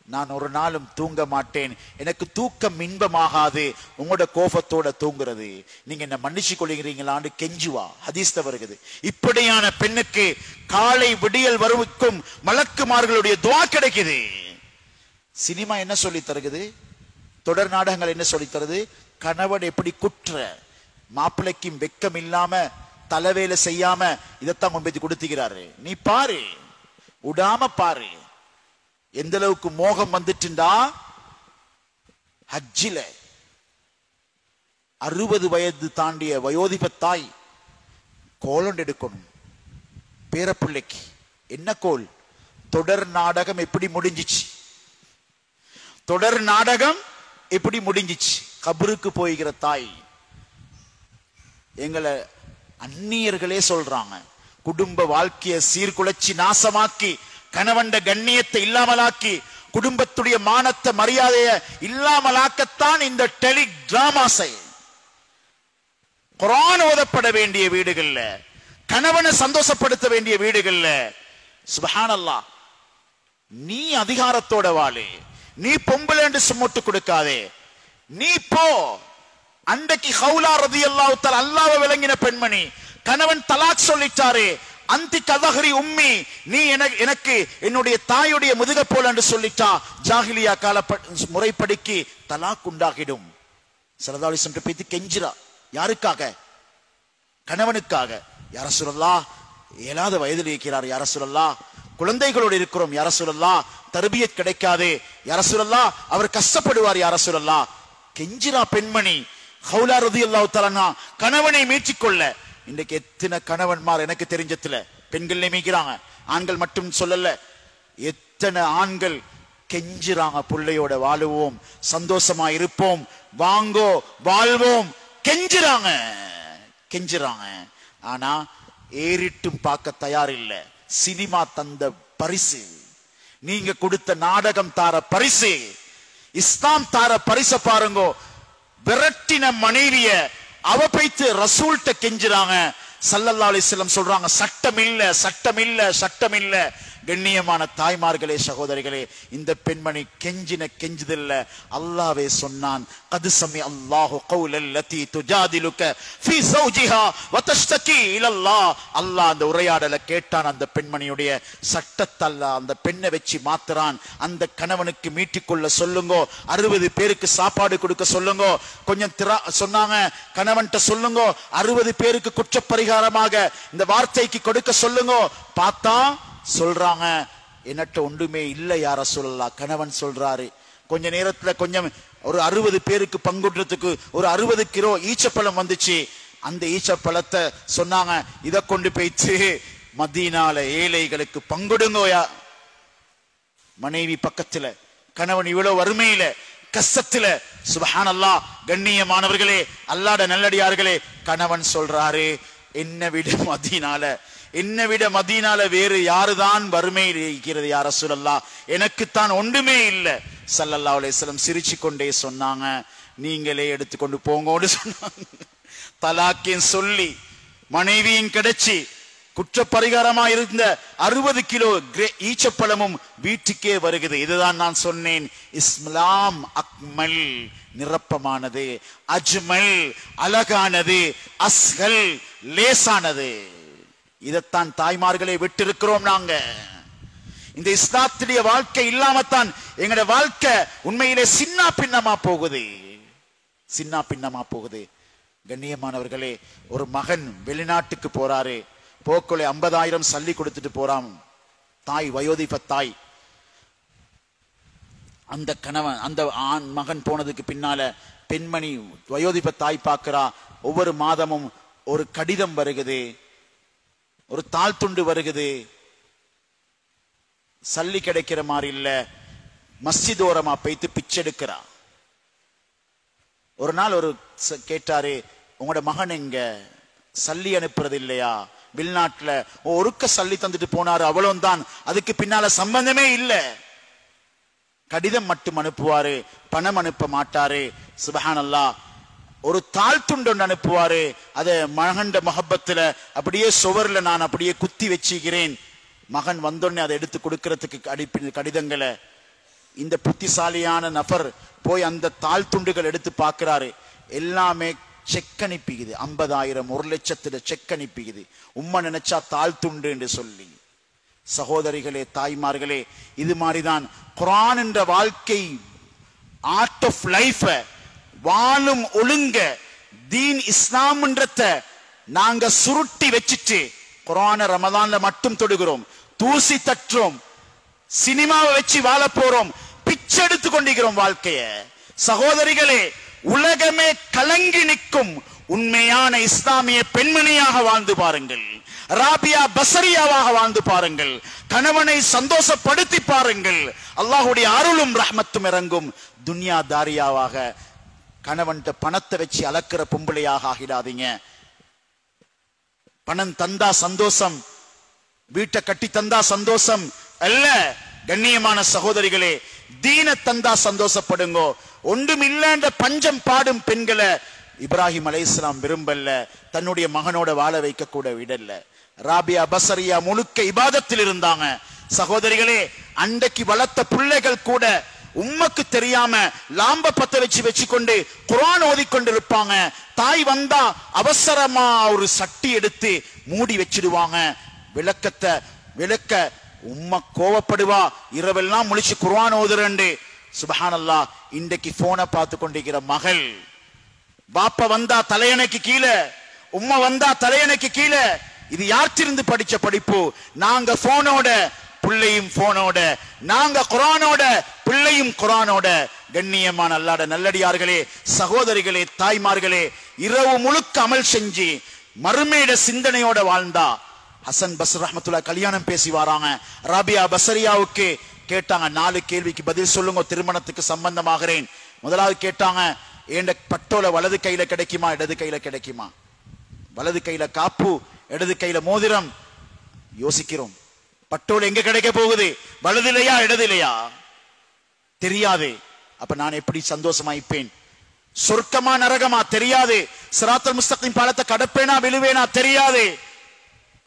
S1: நான் ஒரு நாளும் தூங்க மாட்டேன், எனக்கு தூக்கம் இன்பமாகாது உங்களோட கோபத்தோட தூங்குறது, நீங்க என்ன மன்னிச்சு கொள்கிறீங்களான்னு கெஞ்சுவா. ஹதீஸ்ல வருகிறது. இப்படியான பெண்ணுக்கு காலை விடியல் வருவதற்கும் மலக்குமார்களுடைய துஆ கிடைக்குது. சினிமா என்ன சொல்லி தருகிறது? தொடர் நாடகங்கள் என்ன சொல்லி தருது? கணவன் எப்படி குற்ற, மாப்பிள்ளைக்கும் வெக்கம் இல்லாம தலைவேலை செய்யாம இதைத்தான் கொண்டு போய் கொடுத்துக்கிறாரு. நீ பாரு, விடாம பாரு. எந்த அளவுக்கு மோகம் வந்துட்டுண்டா, ஹஜ்ஜில 60 வயது தாண்டிய வயோதிப தாய் கோலம் எடுக்கணும் பேரப்பிள்ளைக்கு. என்ன கோல்? தொடர் நாடகம் எப்படி முடிஞ்சிச்சு? தொடர் நாடகம் எப்படி முடிஞ்சிச்சு? கபருக்கு போய்கிற தாய். எங்களை அந்நியர்களே சொல்றாங்க, குடும்ப வாழ்க்கையை சீர்குலைச்சி நாசமாக்கி, கணவண்ட கண்ணியத்தை இல்லாமலாக்கி, குடும்பத்துடைய மானத்தை மரியாதைய இல்லாமலாக்கத்தான் இந்த டெலிகிராமாஸை. குர்ஆன் ஓதப்பட வேண்டிய வீடுகள்ல, கணவனை சந்தோஷப்படுத்த வேண்டிய வீடுகள்ல, சுப்ஹானல்லாஹ், நீ அதிகாரத்தோட வாழு, நீ பொம்பளை என்று சுமட்டு கொடுக்காதே, நீ போ. அன்றைக்கு ஹவுலா ரலியல்லாஹு தஆலா அல்லாஹ்வை விளங்கின பெண்மணி, கணவன் தலாக் சொல்லிட்டாரு, அந்தி கதஹரி உம்மி, நீ எனக்கு என்னுடைய தாயுடைய முதுக போல என்று சொல்லிட்டா, ஜாஹிலியா கால முறைப்படிக்கு தலாக் உண்டாகிடும். ஸல்லல்லாஹு அலைஹி வஸல்லம் பேத்தி கெஞ்சிரா. யாருக்காக? கணவனுக்காக. யா ரசூலல்லாஹ், ஏழாத வயதில் இருக்கிறார் யா ரசூலல்லாஹ், குழந்தைகளோடு இருக்கிறோம் யா ரசூலல்லாஹ், தர்பியத் கிடைக்காது யா ரசூலல்லாஹ், அவர் கஷ்டப்படுவார் யா ரசூலல்லாஹ். கெஞ்சிரா பெண்மணி ஹவுலா ரலியல்லாஹு தஆலா கணவனை மீட்சிக்கொள்ள. இன்றைக்கு எத்தனை கணவன்மார் எனக்கு தெரிஞ்சதுல பெண்கள் மீக்கிறாங்க. ஆண்கள் மட்டும் சொல்லல, எத்தனை ஆண்கள் கெஞ்சுறாங்க, பிள்ளையோட வாழுவோம், சந்தோஷமா இருப்போம், வாங்கோ வாழ்வோம், கெஞ்சுறாங்க. ஆனா ஏறிட்டும் பார்க்க தயார் இல்ல. சினிமா தந்த பரிசு, நீங்க கொடுத்த நாடகம் தார பரிசு, இஸ்லாம் தார பரிச பாருங்கோ. விரட்டின மனைவிய அவ பைத்து ரசூல்ட்ட கெஞ்சுறாங்க. ஸல்லல்லாஹு அலைஹி வஸல்லம் சொல்றாங்க, சட்டம் இல்ல. கண்ணியமான தாய்மார்களே, சகோதரிகளே, இந்த பெண்மணி கெஞ்சுதல்ல, அல்லாஹ்வே சொன்னான், கத் சமி அல்லாஹு கௌலல் லதி துஜாதிலுக ஃபீ ஸௌஜிஹா வ தஷ்தகி இலல்லாஹ். அல்லாஹ் அந்த உரையாடலை கேட்டான். அந்த பெண்மணியுடைய சட்டத்தை அல்லாஹ் அந்த பெண்ணை வச்சு மாத்துறான். அந்த கணவனுக்கு மீட்டிக்கொள்ள சொல்லுங்க, 60 பேருக்கு சாப்பாடு கொடுக்க சொல்லுங்க. கொஞ்சம் சொன்னாங்க, கணவன்கிட்ட சொல்லுங்க, 60 பேருக்கு குற்றப்பரிகாரமாக இந்த வார்த்தைக்கு கொடுக்க சொல்லுங்க. பார்த்தா சொல்றாங்க, என்னட்ட ஒன்றுமே இல்லை யா ரசூலல்லாஹ். கணவன் சொல்றாரு, கொஞ்ச நேரத்துல கொஞ்சம் ஒரு 60 பேருக்கு பங்குடுறதுக்கு ஒரு 60 கிலோ ஈச்சப்பழம் வந்துச்சு. அந்த ஈச்சப்பழத்தை சொன்னாங்க, இதை கொண்டு போயிட்டு மதீனால ஏழைகளுக்கு பங்குடுங்கோயா. மனைவி பக்கத்துல, கணவன் இவ்வளவு வறுமையில கஷ்டத்துல, சுப்ஹானல்லாஹ். கண்ணியமானவர்களே, அல்லாஹ்வுடைய நல்லடியார்களே, கணவன் சொல்றாரு, என்னை விட மதீனால வேறு யாருதான் வறுமையில் இருக்கிறது யா ரசூலல்லாஹ், எனக்குத்தான் ஒன்றுமே இல்லை. ஸல்லல்லாஹு அலைஹி வஸல்லம் சிரிச்சு கொண்டே சொன்னாங்க, நீங்களே எடுத்துக்கொண்டு போங்கன்னு சொன்னாங்க. தலாக்கின் சொல்லி மனைவியும் கிடைச்சி குற்றப்பரிகாரமா இருந்த 60 கிலோ ஈச்சப்பழமும் வீட்டுக்கே வருகிறது. இதுதான் நான் சொன்னேன், இஸ்லாம் அக்மல் நிரப்பமானது, அஜ்மல் அழகானது, அஸ்கல் லேசானது. இதைத்தான் தாய்மார்களை விட்டிருக்கிறோம் நாங்க. இந்த இஸ்லாத்துடைய வாழ்க்கை இல்லாமத்தான் எங்களுடைய வாழ்க்கை உண்மையிலே சின்ன பின்னமா போகுது. கண்ணியமானவர்களே, ஒரு மகன் வெளிநாட்டுக்கு போறாரு, போக்குள்ள 50,000 சல்லி கொடுத்துட்டு போறான். தாய், வயோதிப தாய். அந்த கணவன், அந்த ஆண் மகன் போனதுக்கு பின்னால பெண்மணி வயோதிப தாய் பார்க்கிறா, ஒவ்வொரு மாதமும் ஒரு கடிதம் வருகுது, ஒரு தாள் துண்டு வருகுது, சல்லி கிடைக்கிற மாதிரி இல்ல. மஸ்ஜித் ஓரமா போய்த்து பிச்செடுக்கிறா. ஒரு நாள் ஒரு கேட்டாரு, உங்களோட மகன் எங்க, சல்லி அனுப்புறது இல்லையா? வெளிநாட்டுல ஒருக்க சல்லி தந்துட்டு போனாரு, அவ்வளவு தான், அதுக்கு பின்னால சம்பந்தமே இல்ல. கடிதம் மட்டும் அனுப்புவாரு, பணம் அனுப்ப மாட்டாரு. சுப்ஹானல்லாஹ். ஒரு தாழ் துண்டு அனுப்புவாரு, அத மகண்ட மஹப்பத்துல அப்படியே சுவர்ல நான் அப்படியே குத்தி வச்சுக்கிறேன். மகன் வந்தோடனே அதை எடுத்து கொடுக்கறதுக்கு கடிதங்களை இந்த புத்திசாலியான நபர் போய் அந்த தாழ் துண்டுகள் எடுத்து பார்க்கிறாரு. எல்லாமே செக் அனுப்பிக்குது, 50,000 1,00,000 செக் அனுப்பிக்குது. உம்மா நினைச்சா தாழ் துண்டு என்று சொல்லி. சகோதரிகளே, தாய்மார்களே, இது மாதிரிதான் குர்ஆன் என்ற வாழ்க்கை, ஆர்ட் ஆஃப் லைஃப், வாழும் ஒழுங்க தீன் இஸ்லாம்ன்றத நாங்க சுருட்டி வச்சிட்டு குர்ஆன ரமதான்ல மட்டும் தொடுகிறோம், தூசி தட்டுறோம், சினிமாவை வச்சு வாழ போறோம், பிச்சை எடுத்து கொண்டிருக்கிறோம் வாழ்க்கைய. சகோதரிகளே, உலகமே கலங்கி நிற்கும் உண்மையான இஸ்லாமிய பெண்மணியாக வாழ்ந்து பாருங்கள். ராபியா பசரியாவாக வாழ்ந்து பாருங்கள். கணவனை சந்தோஷப்படுத்தி பாருங்கள். அல்லாஹ்வுடைய அருளும் ரஹ்மத்தும் இறங்கும். துன்யாதாரியாவாக கணவன்கிட்ட பணத்தை வச்சு அளக்கிற பொம்பளையாக ஆகிடாதீங்க. பணம் தந்தா சந்தோஷம், வீட்டை கட்டி தந்தா சந்தோஷம் அல்ல. கண்ணியமான சகோதரிகளே, தீன தந்தா சந்தோஷப்படுங்கோ. ஒன்றும் இல்லைன்ற பஞ்சம் பாடும் பெண்களை இப்ராஹிம் அலைஹிஸ்ஸலாம் விரும்பல்ல, தன்னுடைய மகனோட வாழ வைக்க கூட விடல. ராபியா பசரியா முழுக்க இபாதத்தில் இருந்தாங்க. சகோதரிகளே, அன்றைக்கு வளர்த்த பிள்ளைகள் கூட உம்மக்கு தெரியாம லாம்ப பத்த வச்சு கொண்டு குர்ஆன் ஓதிக்கொண்டு இருப்பாங்க. தாய் வந்தா அவசரமா ஒரு சட்டி எடுத்து மூடி வச்சிடுவாங்க. விளக்க உம்மா கோவப்படுவா, இரவெல்லாம் முழிச்சு குர்ஆன் ஓதுறேன். சுப்ஹானல்லாஹ். இன்றைக்கு போனை பார்த்து கொண்டிருக்கிற மகள், பாப்பா வந்தா தலையணைக்கு கீழே, உம்மா வந்தா தலையணைக்கு கீழே. இது யார்த்திருந்து படிச்ச படிப்பு? நாங்க போனோட, பிள்ளையும் போனோட, நாங்க குர்ஆனோட, பிள்ளையும் குர்ஆனோட. கண்ணியமான அல்லாஹ்வுடைய நல்லடியார்களே, சகோதரிகளே, தாய்மார்களே, இரவு முழுக்க அமல் செஞ்சு மறுமையிட சிந்தனையோட வாழ்ந்தா ஹசன் பஸ்ர் ரஹ்மத்துல்லாஹி கல்யாணம் பேசி வராங்க. ராபியா பஸரியாவுக்கு கேட்டாங்க 4 கேள்விக்கு பதில் சொல்லுங்க, திருமணத்துக்கு சம்பந்தமாகிறேன். முதலாவது கேட்டாங்க, ஏண்ட பட்டோல வலது கையில கிடைக்குமா இடது கையில கிடைக்குமா? வலது கையில காப்பு, இடது கையில மோதிரம். யோசிக்கிறோம், பட்டோல எங்க கிடைக்க போகுது? வலதிலையா இடதிலையா? தெரியாது. அப்ப நான் எப்படி சந்தோஷமாயிப்பேன்? சொர்க்கமா நரகமா தெரியாது. சிராத்தல் முஸ்தகீம் பாலத்தை கடப்பேனா விழுவேனா தெரியாது.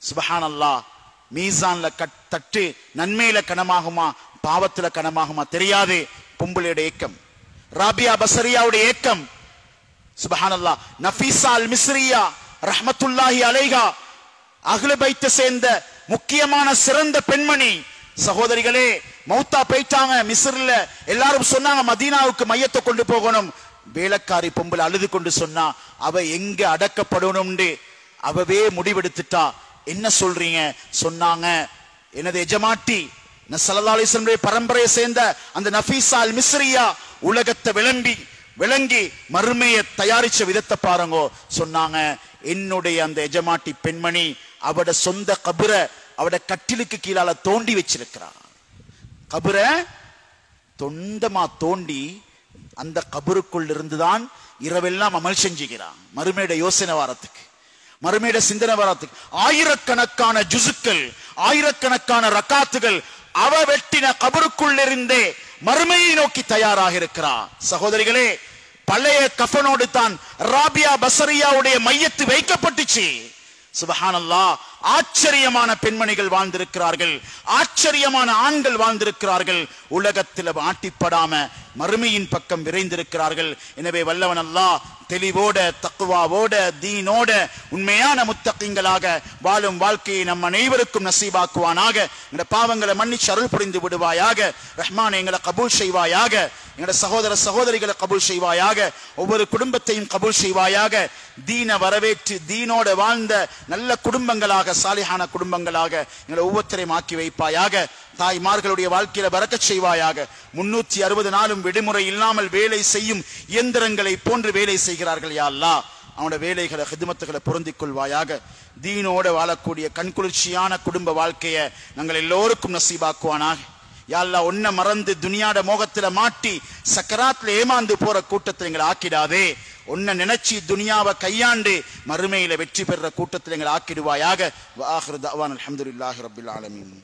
S1: சுப்ஹானல்லாஹ். மீசான்ல தட்டு நன்மையில கனமாகுமா பாவத்துல கனமாகுமா தெரியாது. பொம்பளையோட ஏக்கம், ராபியா பஸரியாவுடைய ஏக்கம். சுப்ஹானல்லாஹ். நஃபீஸா அல் மிஸ்ரியா ரஹ்மத்துல்லாஹி அலைஹா அஹ்லே பைத்தை சேர்ந்த முக்கியமான சிறந்த பெண்மணி. சகோதரிகளே, மௌத்தா போயிட்டாங்க மிஸ்ர்ல. எல்லாரும் சொன்னாங்க மதீனாவுக்கு மையத்தை கொண்டு போகணும். வேலைக்காரி பொம்பளை அழுது கொண்டு சொன்னா அவ எங்க அடக்கப்படணும்னு அவவே முடிவெடுத்துட்டா. என்ன சொல்றீங்க? சொன்னாங்க, எனது எஜமாட்டி ஸல்லல்லாஹு அலைஹி வஸல்லம் பரம்பரையை சேர்ந்த அந்த நஃபீஸா அல் மிஸ்ரியா உலகத்தை விளங்கி மறுமையை தயாரிச்ச விதத்தை பாருங்க. சொன்னாங்க, என்னுடைய அந்த எஜமாட்டி பெண்மணி அவட சொந்த கபர அவட கட்டிலுக்கு கீழால தோண்டி வச்சிருக்கிறார். கபர தொண்டமா தோண்டி அந்த கபருக்குள் இருந்துதான் இரவெல்லாம் அமல் செஞ்சுகிறான். மறுமையிட யோசனை வாரத்துக்கு, மறுமையிட சிந்தனை வாரத்துக்கு ஆயிரக்கணக்கான ஜுசுக்கள், ஆயிரக்கணக்கான ரக்காத்துகள் அவ வெட்டின கபருக்குள் இருந்தே மறுமையை நோக்கி தயாராக இருக்கிறார். சகோதரிகளே, பழைய கஃபனோடு தான் ராபியா பஸரியாவுடைய மையத்து வைக்கப்பட்டுச்சு. சுப்ஹானல்லாஹ். ஆச்சரியமான பெண்மணிகள் வாழ்ந்திருக்கிறார்கள், ஆச்சரியமான ஆண்கள் வாழ்ந்திருக்கிறார்கள். உலகத்தில் ஆட்டிப்படாம மறுமையின் பக்கம் விரைந்திருக்கிறார்கள். எனவே வல்லவன் அல்லாஹ் தெளிவோட தக்வாவோட தீனோட உண்மையான முத்தகீங்களாக வாழும் வாழ்க்கையை நம் அனைவருக்கும் நசீபாக்குவானாக. எங்களோட பாவங்களை மன்னிச்சு அருள் புரிந்து விடுவாயாக. ரஹ்மான், எங்களை கபூல் செய்வாயாக. எங்களோட சகோதர சகோதரிகளை கபூல் செய்வாயாக. ஒவ்வொரு குடும்பத்தையும் கபூல் செய்வாயாக. தீன வரவேற்று தீனோட வாழ்ந்த நல்ல குடும்பங்களாக, சாலிஹான குடும்பங்களாக எங்களை ஒவ்வொருத்தரையும் ஆக்கி வைப்பாயாக. தாய்மார்களுடைய வாழ்க்கையில பரக்கத் செய்வாயாக. 360 நாளும் விடுமுறை இல்லாமல் வேலை செய்யும் இயந்திரங்களை போன்று வேலை செய்கிறார்கள். யா அல்லாஹ், அவனோட வேலைகளை ஹிதுமத்துகளை பொருந்திக் கொள்வாயாக. தீனோட வாழக்கூடிய கண்குளிர்ச்சியான குடும்ப வாழ்க்கையை நாங்கள் எல்லோருக்கும் நசீபாக்குவானாக. யா அல்லாஹ், ஒன்ன மறந்து துனியாட மோகத்துல மாட்டி சக்கராத்ல ஏமாந்து போற கூட்டத்தை எங்களை ஆக்கிடாதே. ஒன்ன நினைச்சு துனியாவை கையாண்டு மறுமையில வெற்றி பெற கூட்டத்தில் எங்களை ஆக்கிடுவாயாக. வ ஆகிரு தஅவானா அல்ஹம்துலில்லாஹி ரப்பில் ஆலமீன்.